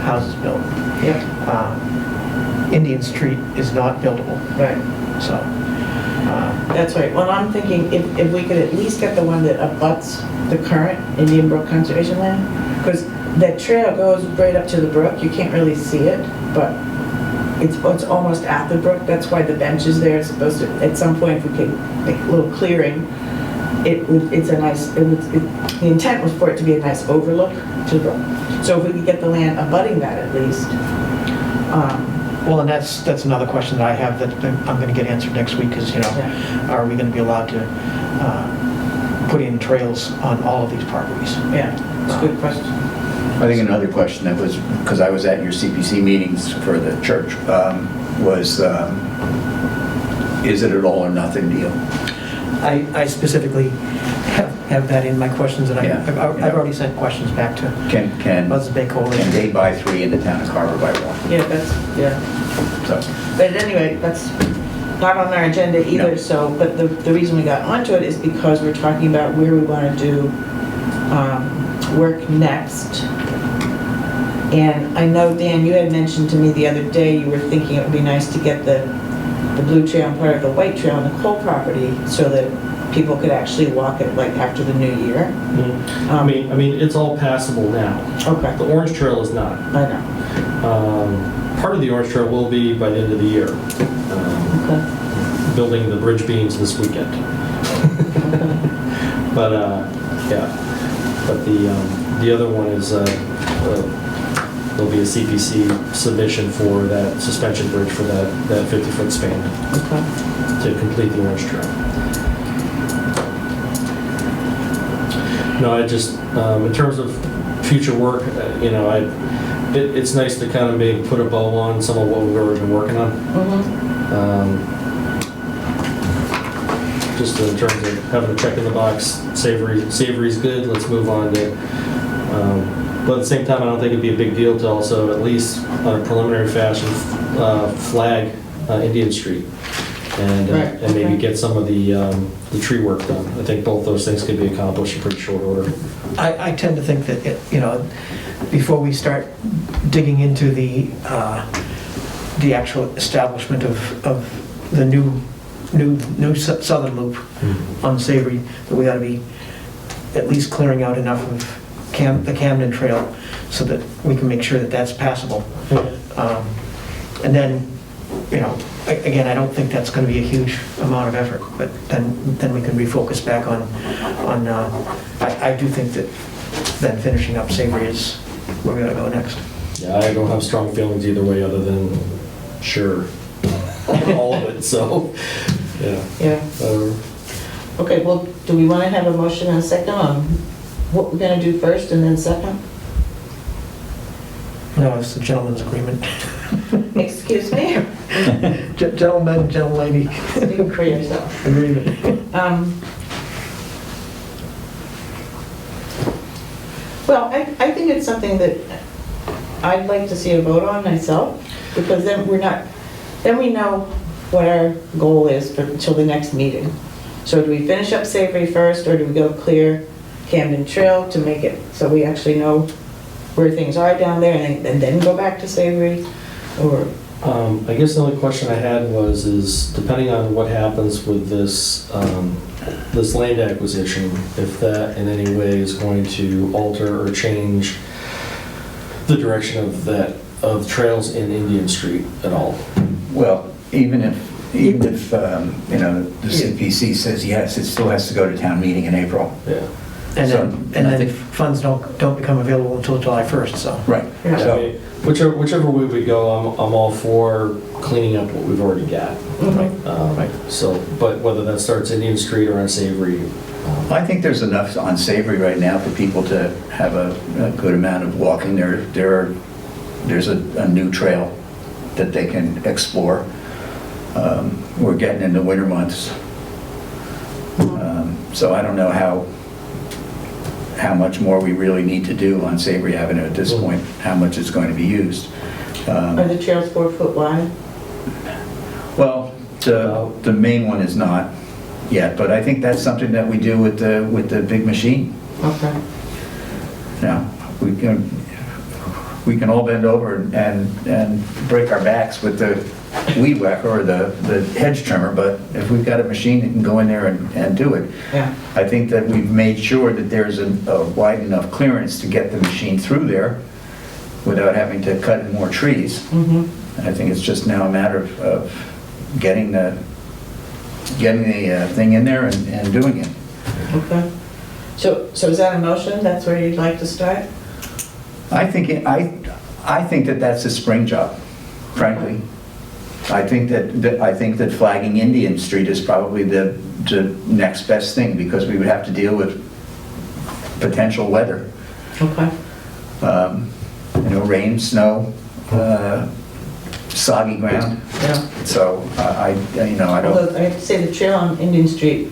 [SPEAKER 4] houses built.
[SPEAKER 1] Yeah,
[SPEAKER 4] Indian Street is not buildable,
[SPEAKER 1] right.
[SPEAKER 4] so.
[SPEAKER 1] That's right. Well, I'm thinking if we could at least get the one that abuts the current Indian Brook Conservation Land, because that trail goes right up to the brook. You can't really see it, but it's almost at the brook. That's why the bench is there. It's supposed to, at some point, if we could make a little clearing, it's a nice, the intent was for it to be a nice overlook to the brook. So if we could get the land abutting that at least.
[SPEAKER 4] Well, and that's another question that I have that I'm going to get answered next week, is, are we going to be allowed to put in trails on all of these properties?
[SPEAKER 1] Yeah, it's a good question.
[SPEAKER 3] I think another question that was, because I was at your CPC meetings for the church, was, is it an all or nothing deal?
[SPEAKER 4] I specifically have that in my questions, and
[SPEAKER 3] Yeah.
[SPEAKER 4] I've already sent questions back to
[SPEAKER 3] Can
[SPEAKER 4] Buzz Bay Coalition.
[SPEAKER 3] Can they buy 3 in the town of Carver by 1?
[SPEAKER 1] Yeah.
[SPEAKER 3] So,
[SPEAKER 1] But anyway, that's not on our agenda either,
[SPEAKER 3] No.
[SPEAKER 1] so, but the reason we got onto it is because we're talking about where we want to do work next. And I know, Dan, you had mentioned to me the other day, you were thinking it would be nice to get the blue trail and part of the white trail on the Cole property so that people could actually walk it like after the new year.
[SPEAKER 2] I mean, it's all passable now.
[SPEAKER 1] Okay,
[SPEAKER 2] The Orange Trail is not.
[SPEAKER 1] I know.
[SPEAKER 2] Part of the Orange Trail will be by the end of the year.
[SPEAKER 1] Okay.
[SPEAKER 2] Building the bridge beams this weekend. But, yeah. But the other one is, there'll be a CPC submission for that suspension bridge for that 50-foot span
[SPEAKER 1] Okay.
[SPEAKER 2] to complete the Orange Trail. No, I just, in terms of future work, it's nice to kind of maybe put a bow on some of what we've already been working on. Just in terms of having a check in the box, Savory's good, let's move on to, but at the same time, I don't think it'd be a big deal to also, at least on a preliminary fashion, flag Indian Street. And
[SPEAKER 1] Right,
[SPEAKER 2] and maybe
[SPEAKER 1] okay.
[SPEAKER 2] get some of the tree work done. I think both those things could be accomplished in pretty short order.
[SPEAKER 4] I tend to think that, before we start digging into the actual establishment of the new southern loop on Savory, that we ought to be at least clearing out enough of the Camden Trail so that we can make sure that that's passable. And then, again, I don't think that's going to be a huge amount of effort, but then we can refocus back on I do think that then finishing up Savory is where we ought to go next.
[SPEAKER 2] Yeah, I don't have strong feelings either way other than sure. All of it, so, yeah.
[SPEAKER 1] Yeah. Okay, well, do we want to have a motion and a second on what we're going to do first and then second?
[SPEAKER 4] No, it's the gentleman's agreement.
[SPEAKER 1] Excuse me?
[SPEAKER 4] Gentleman, gentlelady
[SPEAKER 1] Speak for yourself.
[SPEAKER 4] agreement.
[SPEAKER 1] Well, I think it's something that I'd like to see a vote on myself, because then we know what our goal is until the next meeting. So do we finish up Savory first, or do we go clear Camden Trail to make it so we actually know where things are down there and then go back to Savory? Or
[SPEAKER 2] I guess the only question I had is depending on what happens with this, this land acquisition, if that in any way is going to alter or change the direction of trails in Indian Street at all.
[SPEAKER 3] well, even if the CPC says yes, it still has to go to town meeting in April.
[SPEAKER 2] Yeah.
[SPEAKER 4] And
[SPEAKER 3] So,
[SPEAKER 4] then
[SPEAKER 3] I think-
[SPEAKER 4] funds don't become available until July 1st, so.
[SPEAKER 3] Right.
[SPEAKER 1] Yeah.
[SPEAKER 2] I
[SPEAKER 3] So,
[SPEAKER 2] mean, whichever way we go, I'm all for cleaning up what we've already got.
[SPEAKER 4] Right.
[SPEAKER 2] So, but whether that starts Indian Street or on Savory,
[SPEAKER 3] I think there's enough on Savory right now for people to have a good amount of walking. There's a new trail that they can explore. We're getting into winter months. So I don't know how much more we really need to do on Savory Avenue at this point, how much it's going to be used.
[SPEAKER 1] are the trails 4 foot wide?
[SPEAKER 3] Well, the main one is not yet, but I think that's something that we do with the big machine.
[SPEAKER 1] Okay.
[SPEAKER 3] Now, we you know, we can all bend over and break our backs with the weed whacker or the hedge trimmer, but if we've got a machine that can go in there and do it,
[SPEAKER 1] Yeah.
[SPEAKER 3] I think that we've made sure that there's a wide enough clearance to get the machine through there without having to cut in more trees.
[SPEAKER 1] Mm-hmm.
[SPEAKER 3] And I think it's just now a matter of getting the thing in there and doing it.
[SPEAKER 1] Okay. So is that a motion? That's where you'd like to start?
[SPEAKER 3] I think that that's a spring job, frankly. I think that flagging Indian Street is probably the next best thing, because we would have to deal with potential weather.
[SPEAKER 1] Okay.
[SPEAKER 3] You know, rain, snow, soggy ground.
[SPEAKER 1] Yeah.
[SPEAKER 3] So I don't.
[SPEAKER 1] Although I have to say the trail on Indian Street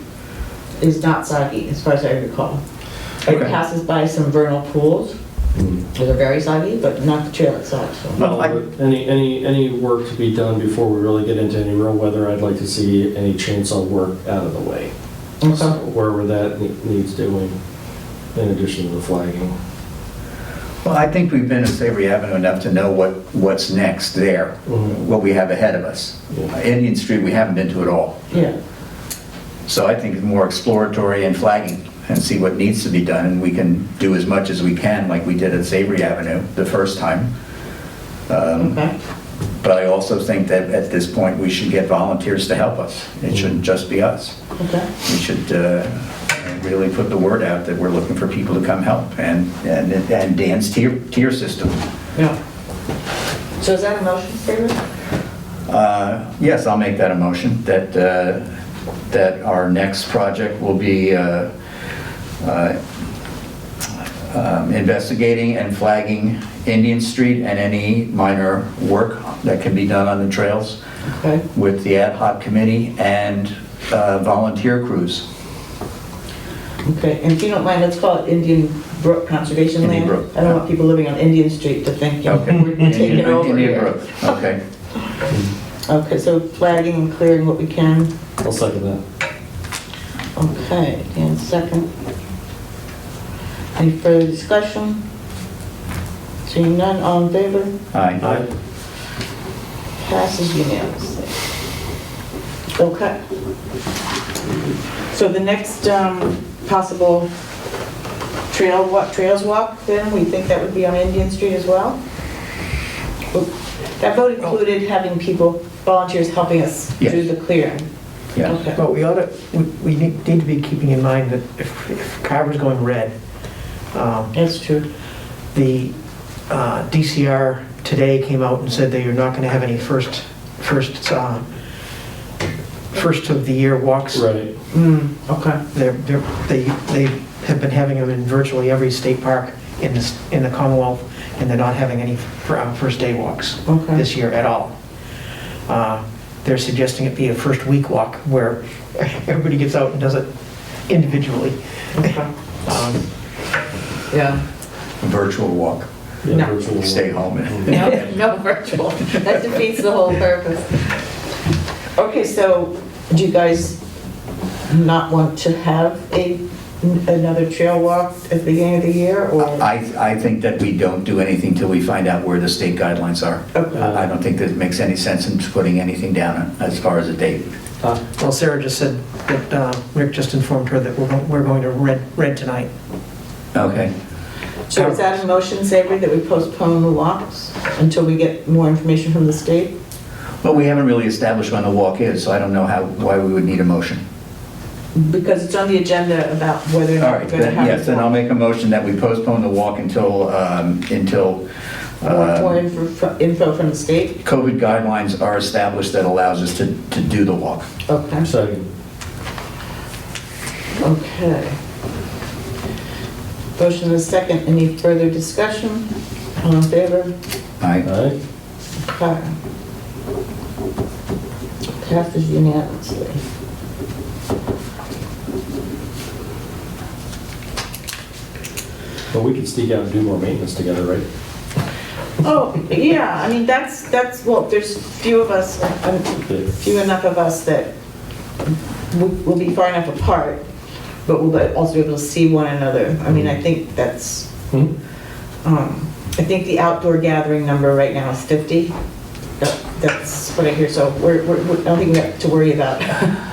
[SPEAKER 1] is not soggy, as far as I recall. It
[SPEAKER 3] Okay.
[SPEAKER 1] passes by some vernal pools, that are very soggy, but not the trail itself, so.
[SPEAKER 3] Well,
[SPEAKER 2] Any work to be done before we really get into any real weather, I'd like to see any chainsaw work out of the way.
[SPEAKER 1] Okay.
[SPEAKER 2] So wherever that needs doing, in addition to the flagging.
[SPEAKER 3] Well, I think we've been at Savory Avenue enough to know what's next there,
[SPEAKER 2] Mhm.
[SPEAKER 3] what we have ahead of us.
[SPEAKER 2] Yeah.
[SPEAKER 3] Indian Street, we haven't been to at all.
[SPEAKER 1] Yeah.
[SPEAKER 3] So I think it's more exploratory and flagging, and see what needs to be done, and we can do as much as we can, like we did at Savory Avenue the first time.
[SPEAKER 1] Okay.
[SPEAKER 3] But I also think that at this point, we should get volunteers to help us. It shouldn't just be us.
[SPEAKER 1] Okay.
[SPEAKER 3] We should really put the word out that we're looking for people to come help, and Dan's tier system.
[SPEAKER 1] Yeah. So is that a motion, David?
[SPEAKER 3] Yes, I'll make that a motion, that our next project will be investigating and flagging Indian Street and any minor work that can be done on the trails
[SPEAKER 1] Okay.
[SPEAKER 3] with the ad hoc committee and volunteer crews.
[SPEAKER 1] Okay, and if you don't mind, let's call it Indian Brook Conservation
[SPEAKER 3] Indian
[SPEAKER 1] Land.
[SPEAKER 3] Brook.
[SPEAKER 1] I don't want people living on Indian Street to think,
[SPEAKER 3] Okay.
[SPEAKER 1] we're taking over
[SPEAKER 3] Indian
[SPEAKER 1] here.
[SPEAKER 3] Brook, okay.
[SPEAKER 1] Okay, so flagging and clearing what we can.
[SPEAKER 2] I'll second that.
[SPEAKER 1] Okay, and second. Any further discussion? Seeing none, all in favor?
[SPEAKER 3] Aye.
[SPEAKER 1] Passes unanimously. Okay. So the next possible trails walk, then, we think that would be on Indian Street as well? That vote included having people, volunteers helping us
[SPEAKER 3] Yes.
[SPEAKER 1] do the clearing.
[SPEAKER 3] Yeah.
[SPEAKER 1] Okay.
[SPEAKER 4] But we need to be keeping in mind that if Carver's going red,
[SPEAKER 1] That's true.
[SPEAKER 4] the DCR today came out and said they are not going to have any first of the year walks.
[SPEAKER 2] Right.
[SPEAKER 1] Okay.
[SPEAKER 4] They have been having them in virtually every state park in the Commonwealth, and they're not having any first day walks
[SPEAKER 1] Okay.
[SPEAKER 4] this year at all. They're suggesting it be a first week walk where everybody gets out and does it individually.
[SPEAKER 1] Okay. Yeah.
[SPEAKER 3] Virtual walk,
[SPEAKER 2] Yeah,
[SPEAKER 1] No.
[SPEAKER 2] virtual walk.
[SPEAKER 3] stay home.
[SPEAKER 1] No virtual. That defeats the whole purpose. Okay, so do you guys not want to have another trail walk at the beginning of the year, or?
[SPEAKER 3] I think that we don't do anything till we find out where the state guidelines are.
[SPEAKER 1] Okay.
[SPEAKER 3] I don't think that it makes any sense in putting anything down as far as a date.
[SPEAKER 4] Well, Sarah just said that Rick just informed her that we're going to red tonight.
[SPEAKER 3] Okay.
[SPEAKER 1] So is that a motion, Savory, that we postpone the walks until we get more information from the state?
[SPEAKER 3] Well, we haven't really established when the walk is, so I don't know why we would need a motion.
[SPEAKER 1] Because it's on the agenda about whether or
[SPEAKER 3] All
[SPEAKER 1] not
[SPEAKER 3] right,
[SPEAKER 1] we're going to
[SPEAKER 3] then,
[SPEAKER 1] have.
[SPEAKER 3] yes, then I'll make a motion that we postpone the walk until
[SPEAKER 1] More info from the state?
[SPEAKER 3] COVID guidelines are established that allows us to do the walk.
[SPEAKER 1] Okay.
[SPEAKER 2] Second.
[SPEAKER 1] Okay. Motion and a second. Any further discussion? All in favor?
[SPEAKER 3] Aye.
[SPEAKER 2] Aye.
[SPEAKER 1] Okay. Passes unanimously.
[SPEAKER 2] But we could sneak out and do more maintenance together, right?
[SPEAKER 1] Oh, yeah, I mean, that's, well, there's few of us, few enough of us that we'll be far enough apart, but we'll also be able to see one another. I mean, I think that's,
[SPEAKER 2] Hmm?
[SPEAKER 1] I think the outdoor gathering number right now is 50. That's what I hear, so I don't think we have to worry about.
[SPEAKER 2] Yeah,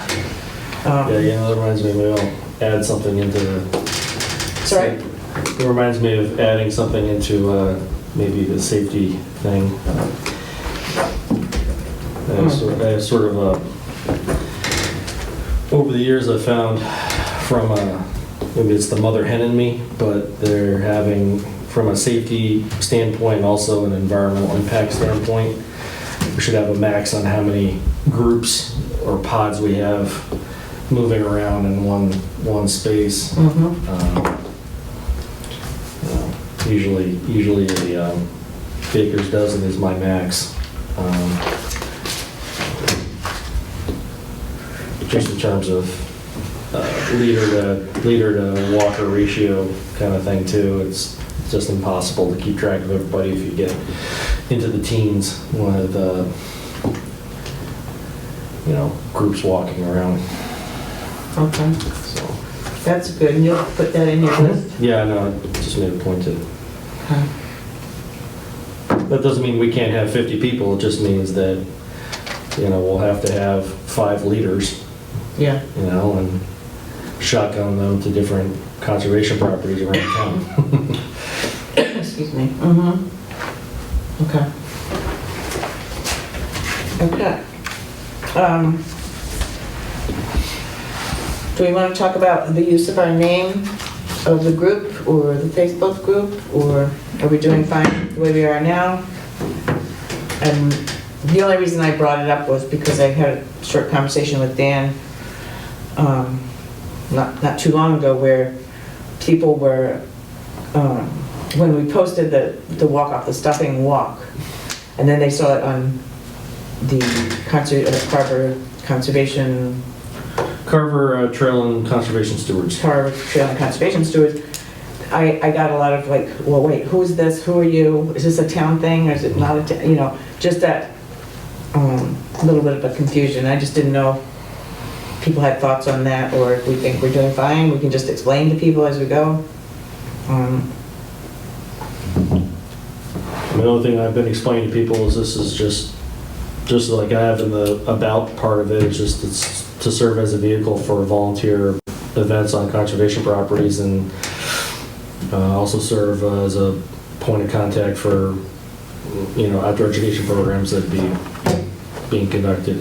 [SPEAKER 2] that reminds me, maybe I'll add something into the...
[SPEAKER 1] Sorry?
[SPEAKER 2] It reminds me of adding something into maybe the safety thing. I have sort of over the years I've found from, maybe it's the mother hen in me, but they're having, from a safety standpoint, also an environmental impact standpoint, we should have a max on how many groups or pods we have moving around in one space. Usually a baker's dozen is my max. Just in terms of leader to walker ratio kind of thing too. It's just impossible to keep track of everybody if you get into the teens with groups walking around.
[SPEAKER 1] Okay,
[SPEAKER 2] So
[SPEAKER 1] that's good, and you'll put that in your list?
[SPEAKER 2] yeah, no, I just made a point to.
[SPEAKER 1] Okay.
[SPEAKER 2] That doesn't mean we can't have 50 people. It just means that we'll have to have 5 leaders.
[SPEAKER 1] Yeah.
[SPEAKER 2] And shotgun them to different conservation properties around town.
[SPEAKER 1] Excuse me. Okay. Okay. Do we want to talk about the use of our name of the group or the Facebook group, or are we doing fine the way we are now? And the only reason I brought it up was because I had a short conversation with Dan not too long ago, where people were, when we posted the walk off the stuffing walk, and then they saw it on the Carver Conservation,
[SPEAKER 2] Carver Trail and Conservation Stewards.
[SPEAKER 1] Carver Trail and Conservation Stewards, I got a lot of like, well, wait, who is this? Who are you? Is this a town thing or is it not a just that little bit of a confusion. I just didn't know if people had thoughts on that, or if we think we're doing fine, we can just explain to people as we go.
[SPEAKER 2] The only thing I've been explaining to people is this is just like I have in the about part of it, it's to serve as a vehicle for volunteer events on conservation properties, and also serve as a point of contact for outdoor education programs that being conducted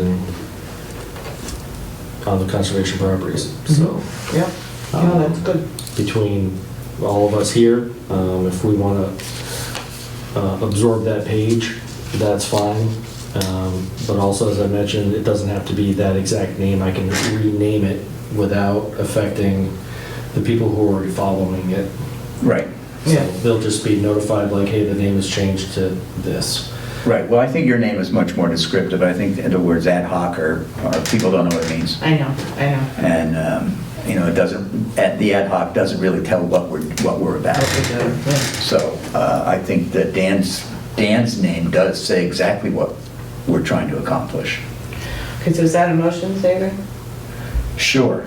[SPEAKER 2] on the conservation properties. So
[SPEAKER 1] Yeah, that's good.
[SPEAKER 2] between all of us here, if we want to absorb that page, that's fine. But also, as I mentioned, it doesn't have to be that exact name. I can rename it without affecting the people who are already following it.
[SPEAKER 3] Right.
[SPEAKER 2] So
[SPEAKER 1] Yeah.
[SPEAKER 2] they'll just be notified like, hey, the name has changed to this.
[SPEAKER 3] Right, well, I think your name is much more descriptive. I think the words ad hoc or people don't know what it means.
[SPEAKER 1] I know.
[SPEAKER 3] And, it doesn't, the ad hoc doesn't really tell what we're about.
[SPEAKER 1] Yeah.
[SPEAKER 3] So I think that Dan's name does say exactly what we're trying to accomplish.
[SPEAKER 1] Okay, so is that a motion, Savory?
[SPEAKER 3] Sure.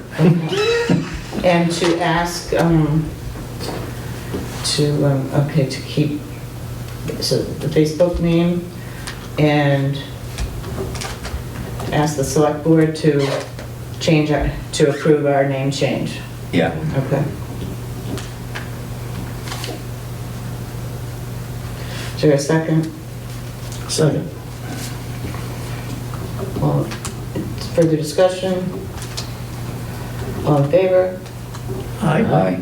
[SPEAKER 1] And to ask, to keep, so the Facebook name, and ask the select board to to approve our name change.
[SPEAKER 3] Yeah.
[SPEAKER 1] Okay. Is there a second?
[SPEAKER 2] Second.
[SPEAKER 1] All, further discussion? All in favor?
[SPEAKER 3] Aye.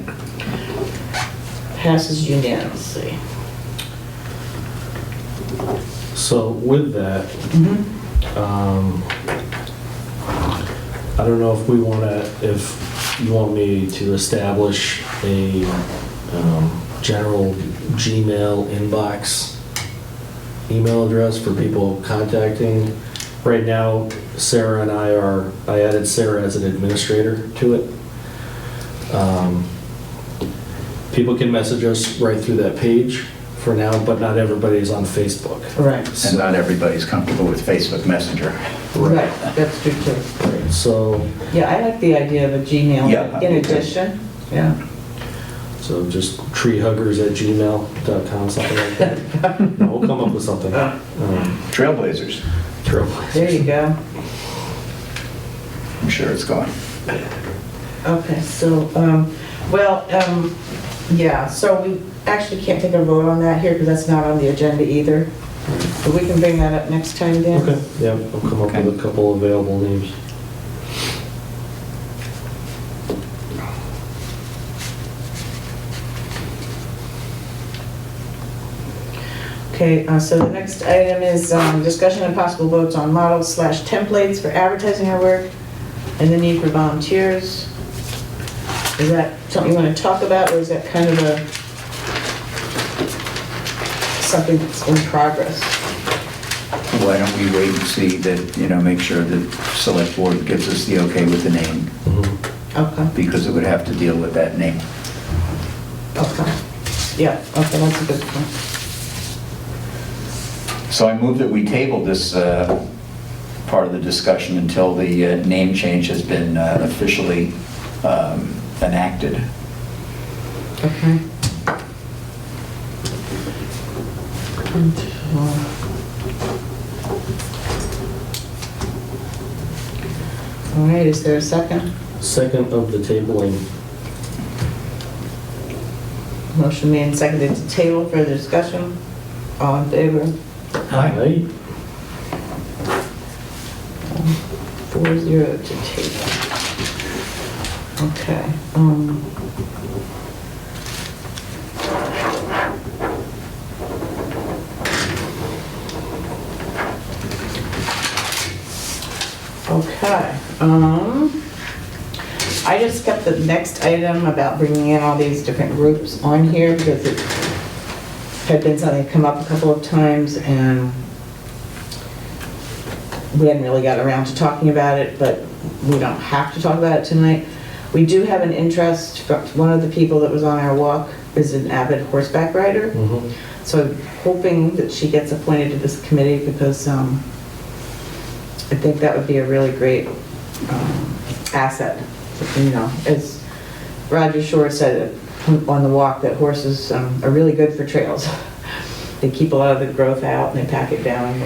[SPEAKER 1] Passes unanimously.
[SPEAKER 2] So with that, I don't know if if you want me to establish a general Gmail inbox email address for people contacting. Right now, Sarah and I added Sarah as an administrator to it. People can message us right through that page for now, but not everybody is on Facebook.
[SPEAKER 1] Right.
[SPEAKER 3] And not everybody's comfortable with Facebook Messenger.
[SPEAKER 1] Right, that's true too.
[SPEAKER 2] So
[SPEAKER 1] Yeah, I like the idea of a Gmail
[SPEAKER 3] Yeah,
[SPEAKER 1] in
[SPEAKER 3] me too.
[SPEAKER 1] addition. Yeah.
[SPEAKER 2] So So just treehuggers@gmail.com, something like that. No, we'll come up with something.
[SPEAKER 3] Trailblazers,
[SPEAKER 2] Trailblazers.
[SPEAKER 1] There you go.
[SPEAKER 3] I'm sure it's going.
[SPEAKER 1] Okay, so, yeah, so we actually can't take a vote on that here because that's not on the agenda either. But we can bring that up next time, Dan.
[SPEAKER 2] Okay, yeah, I'll come up with a couple available names.
[SPEAKER 1] Okay, so the next item is discussion and possible votes on models/templates for advertising our work and the need for volunteers. Is that something you want to talk about, or is that kind of something that's in progress?
[SPEAKER 3] Why don't we wait and see that, make sure the select board gives us the okay with the name,
[SPEAKER 1] Okay,
[SPEAKER 3] because it would have to deal with that name.
[SPEAKER 1] okay. Yeah, okay, that's a good point.
[SPEAKER 3] So I move that we table this part of the discussion until the name change has been officially enacted.
[SPEAKER 1] Okay. All right, is there a second?
[SPEAKER 2] Second of the tabling.
[SPEAKER 1] Motion made and seconded to table for the discussion. All in favor?
[SPEAKER 2] Aye.
[SPEAKER 1] 4-0 to table. Okay. Okay. I just kept the next item about bringing in all these different groups on here because it had been something come up a couple of times and we hadn't really got around to talking about it, but we don't have to talk about it tonight. We do have an interest, one of the people that was on our walk is an avid horseback rider. So I'm hoping that she gets appointed to this committee because I think that would be a really great asset. As Roger Shore said on the walk, that horses are really good for trails. They keep a lot of the growth out and they pack it down.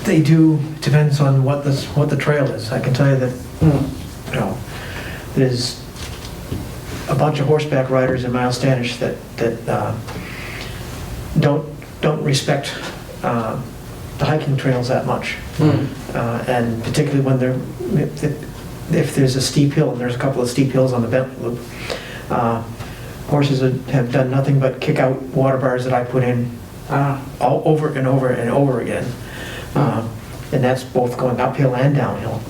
[SPEAKER 4] They do, depends on what the trail is. I can tell you that, there's a bunch of horseback riders in Miles Standish that don't respect the hiking trails that much. And particularly when if there's a steep hill, and there's a couple of steep hills on the Bentley Loop, horses have done nothing but kick out water bars that I put in all over and over and over again. And that's both going uphill and downhill.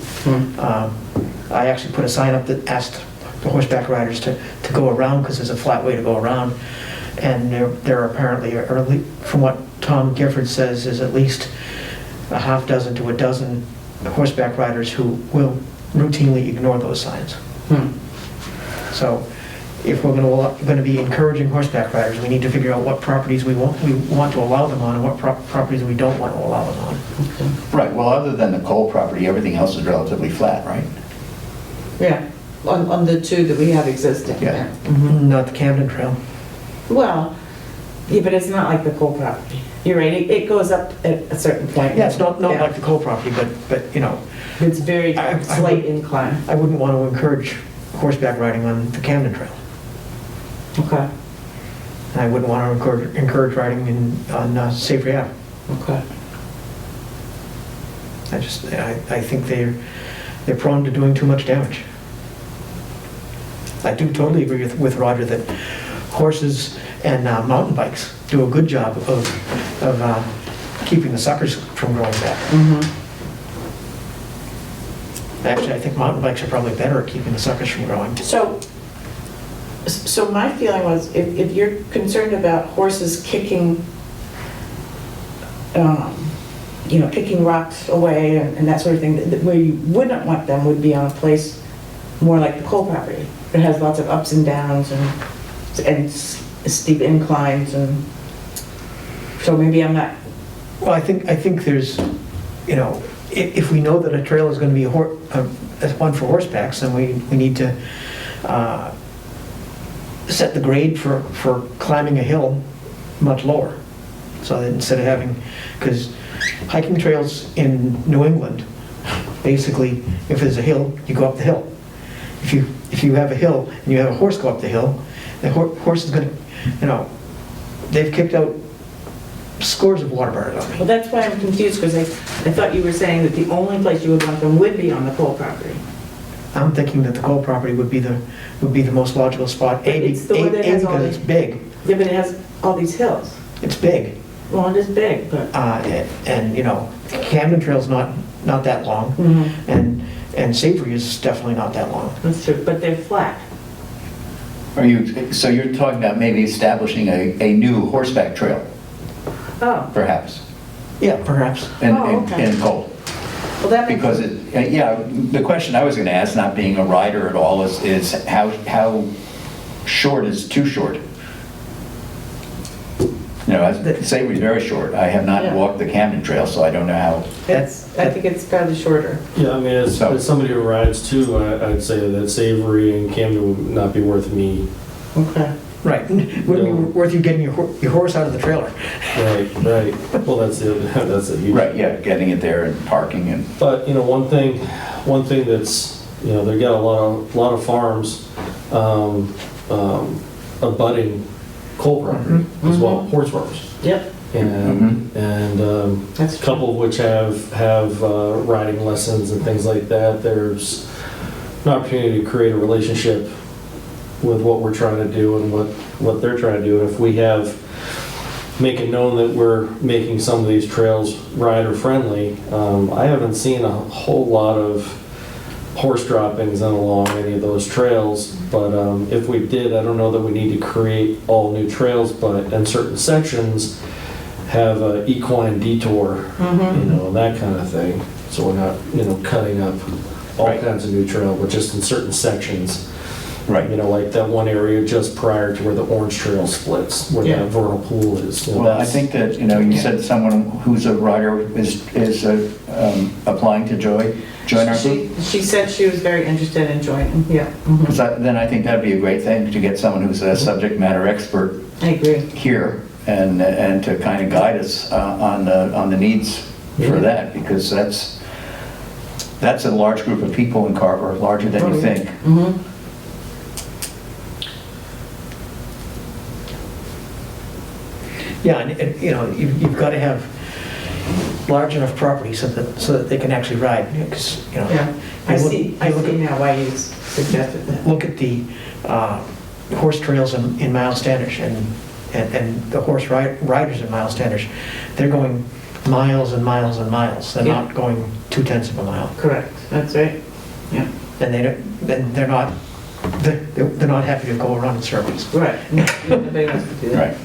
[SPEAKER 4] I actually put a sign up that asked the horseback riders to go around because there's a flat way to go around. And there are apparently, from what Tom Gifford says, is at least a half dozen to a dozen horseback riders who will routinely ignore those signs. So if we're going to be encouraging horseback riders, we need to figure out what properties we want to allow them on and what properties we don't want to allow them on.
[SPEAKER 3] Right, well, other than the coal property, everything else is relatively flat, right?
[SPEAKER 1] Yeah, on the two that we have existing.
[SPEAKER 3] Yeah.
[SPEAKER 4] Not the Camden Trail.
[SPEAKER 1] Well, yeah, but it's not like the coal property. You're right, it goes up at a certain point.
[SPEAKER 4] Yeah, it's not like the coal property, but
[SPEAKER 1] It's very slight incline.
[SPEAKER 4] I wouldn't want to encourage horseback riding on the Camden Trail.
[SPEAKER 1] Okay,
[SPEAKER 4] And I wouldn't want to encourage riding on Savory Ave.
[SPEAKER 1] okay.
[SPEAKER 4] I think they're prone to doing too much damage. I do totally agree with Roger that horses and mountain bikes do a good job of keeping the suckers from growing back. Actually, I think mountain bikes are probably better at keeping the suckers from growing.
[SPEAKER 1] So my feeling was, if you're concerned about horses kicking, kicking rocks away and that sort of thing, where you wouldn't want them would be on a place more like the coal property. It has lots of ups and downs and steep inclines, and so maybe I'm not.
[SPEAKER 4] Well, I think there's, if we know that a trail is going to be one for horsebacks, then we need to set the grade for climbing a hill much lower. So that instead of having, because hiking trails in New England, basically, if there's a hill, you go up the hill. If you have a hill and you have a horse go up the hill, the horse is gonna, they've kicked out scores of water burners on me.
[SPEAKER 1] Well, that's why I'm confused, because I thought you were saying that the only place you would want them would be on the Cole property.
[SPEAKER 4] I'm thinking that the Cole property would be the most logical spot.
[SPEAKER 1] But it's the one that has all
[SPEAKER 4] because
[SPEAKER 1] these-
[SPEAKER 4] it's big.
[SPEAKER 1] Yeah, but it has all these hills.
[SPEAKER 4] It's big.
[SPEAKER 1] Well, it is big, but.
[SPEAKER 4] And Camden Trail's not that long,
[SPEAKER 1] Mhm.
[SPEAKER 4] and Savory is definitely not that long.
[SPEAKER 1] That's true, but they're flat.
[SPEAKER 3] So you're talking about maybe establishing a new horseback trail,
[SPEAKER 1] Oh,
[SPEAKER 3] perhaps,
[SPEAKER 4] Yeah, perhaps.
[SPEAKER 1] okay.
[SPEAKER 3] in Cole?
[SPEAKER 1] well, that makes.
[SPEAKER 3] Because the question I was going to ask, not being a rider at all, is how short is too short? Savory's very short. I have not
[SPEAKER 1] Yeah.
[SPEAKER 3] walked the Camden Trail, so I don't know how.
[SPEAKER 1] I think it's probably shorter.
[SPEAKER 2] Yeah, I mean, as
[SPEAKER 3] So-
[SPEAKER 2] somebody who rides too, I'd say that Savory and Camden would not be worth me.
[SPEAKER 1] Okay.
[SPEAKER 4] Right. Wouldn't be worth you getting your horse out of the trailer.
[SPEAKER 2] Right. Well, that's a huge.
[SPEAKER 3] Right, yeah, getting it there and parking and.
[SPEAKER 2] But, one thing that's, they got a lot of farms, abutting coal property as well, horse farms.
[SPEAKER 1] Yep,
[SPEAKER 2] And
[SPEAKER 1] that's
[SPEAKER 2] a couple of which have riding lessons and things like that. There's an opportunity to create a relationship with what we're trying to do and what they're trying to do. And if we make it known that we're making some of these trails rider friendly, I haven't seen a whole lot of horse droppings in along any of those trails, but if we did, I don't know that we need to create all new trails, but in certain sections have a equine detour, that kind of thing. So we're not, cutting up all
[SPEAKER 3] Right.
[SPEAKER 2] kinds of new trail, but just in certain sections.
[SPEAKER 3] Right.
[SPEAKER 2] Like that one area just prior to where the Orange Trail splits, where
[SPEAKER 1] Yeah.
[SPEAKER 2] that vernal pool is.
[SPEAKER 3] Well, I think that, you said someone who's a rider is applying to join our group.
[SPEAKER 1] She said she was very interested in joining, yeah. Mhm.
[SPEAKER 3] Then I think that'd be a great thing to get someone who's a subject matter expert
[SPEAKER 1] I agree.
[SPEAKER 3] here and to kind of guide us on the needs for that, because that's a large group of people in Carver, larger than you think.
[SPEAKER 1] Mhm.
[SPEAKER 4] Yeah, and you've got to have large enough property so that they can actually ride. Because,
[SPEAKER 1] Yeah, I see now why you suggested that.
[SPEAKER 4] Look at the horse trails in Miles Standish and the horse riders in Miles Standish. They're going miles and miles and miles. They're
[SPEAKER 1] Yeah.
[SPEAKER 4] not going 2/10 of a mile.
[SPEAKER 1] Correct, that's right. Yeah,
[SPEAKER 4] And they're not happy to go around in circles.
[SPEAKER 1] right. Nobody wants to do that.
[SPEAKER 3] Right.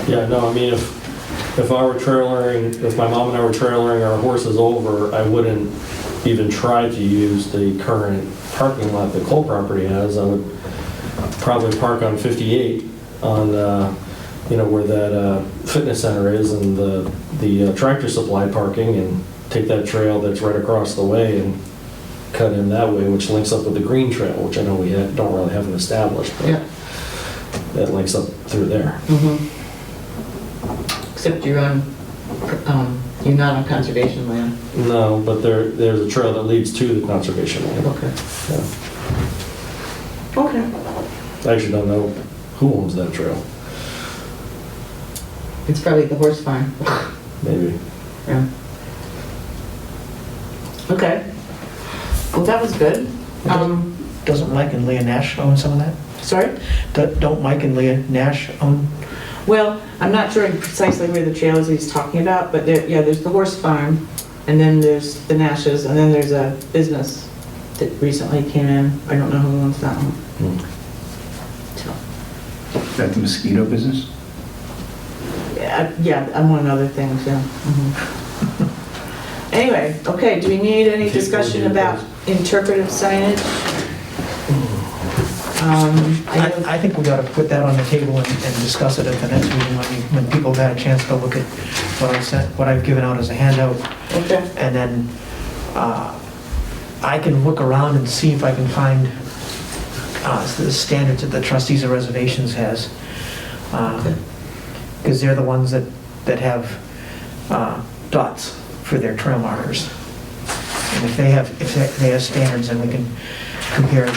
[SPEAKER 2] Yeah, no, I mean, if I were trailering, if my mom and I were trailering our horses over, I wouldn't even try to use the current parking lot that Cole property has. I would probably park on 58 on, where that fitness center is and the tractor supply parking, and take that trail that's right across the way and cut in that way, which links up with the green trail, which I know we don't really have established, but
[SPEAKER 1] Yeah.
[SPEAKER 2] that links up through there.
[SPEAKER 1] Mhm. Except you're not on conservation land.
[SPEAKER 2] No, but there's a trail that leads to the conservation land.
[SPEAKER 1] Okay.
[SPEAKER 2] Yeah.
[SPEAKER 1] Okay.
[SPEAKER 2] I actually don't know who owns that trail,
[SPEAKER 1] It's probably the horse farm.
[SPEAKER 2] maybe.
[SPEAKER 1] Yeah. Okay. Well, that was good.
[SPEAKER 4] Doesn't Mike and Leah Nash own some of that?
[SPEAKER 1] Sorry?
[SPEAKER 4] Don't Mike and Leah Nash own?
[SPEAKER 1] Well, I'm not sure precisely where the trail is he's talking about, but there's the horse farm, and then there's the Nashes, and then there's a business that recently came in. I don't know who owns that one. So,
[SPEAKER 3] Is that the mosquito business?
[SPEAKER 1] yeah, among other things, yeah. Mhm. Anyway, okay, do we need any discussion about interpretive signage?
[SPEAKER 4] I think we got to put that on the table and discuss it at the next meeting when people have had a chance to look at what I've given out as a handout.
[SPEAKER 1] Okay.
[SPEAKER 4] And then I can look around and see if I can find the standards that the trustees of reservations has. Because they're the ones that have dots for their trail markers. And if they have standards, then we can compare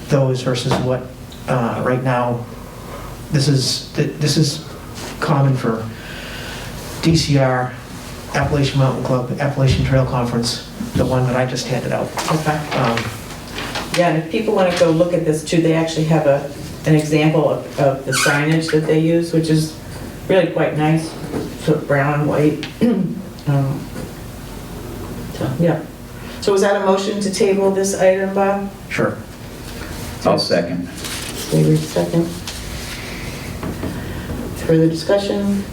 [SPEAKER 4] those versus what, right now, this is common for DCR, Appalachian Mountain Club, Appalachian Trail Conference, the one that I just handed out.
[SPEAKER 1] Okay. Yeah, and if people want to go look at this too, they actually have an example of the signage that they use, which is really quite nice, sort of brown and white. So, yeah. So was that a motion to table this item, Bob?
[SPEAKER 3] Sure. I'll second.
[SPEAKER 1] David, second. Further discussion?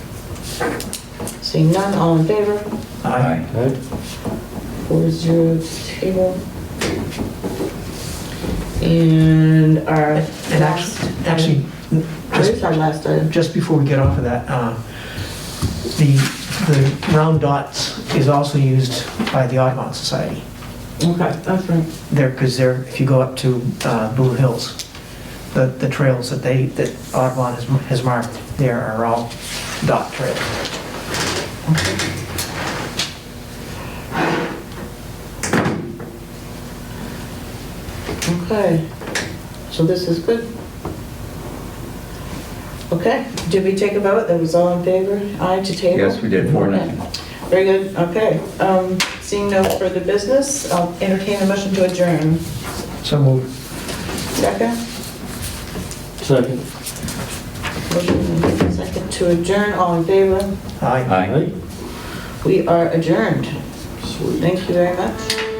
[SPEAKER 1] Seeing none, all in favor?
[SPEAKER 3] Aye.
[SPEAKER 1] 4-0 to table. And our
[SPEAKER 4] And actually,
[SPEAKER 1] what is our last item?
[SPEAKER 4] just before we get off of that, the round dots is also used by the Audubon Society.
[SPEAKER 1] Okay, that's right.
[SPEAKER 4] Because if you go up to Blue Hills, the trails that Audubon has marked there are all dot trails.
[SPEAKER 1] Okay, so this is good. Okay, did we take a vote? That was all in favor? Aye to table?
[SPEAKER 3] Yes, we did, 4-0.
[SPEAKER 1] Okay. Very good, okay. Seeing no further business, I'll entertain a motion to adjourn.
[SPEAKER 4] So moved.
[SPEAKER 1] Second?
[SPEAKER 2] Second.
[SPEAKER 1] Motion second to adjourn, all in favor?
[SPEAKER 4] Aye.
[SPEAKER 3] Aye.
[SPEAKER 1] We are adjourned.
[SPEAKER 2] Sweet.
[SPEAKER 1] Thank you very much.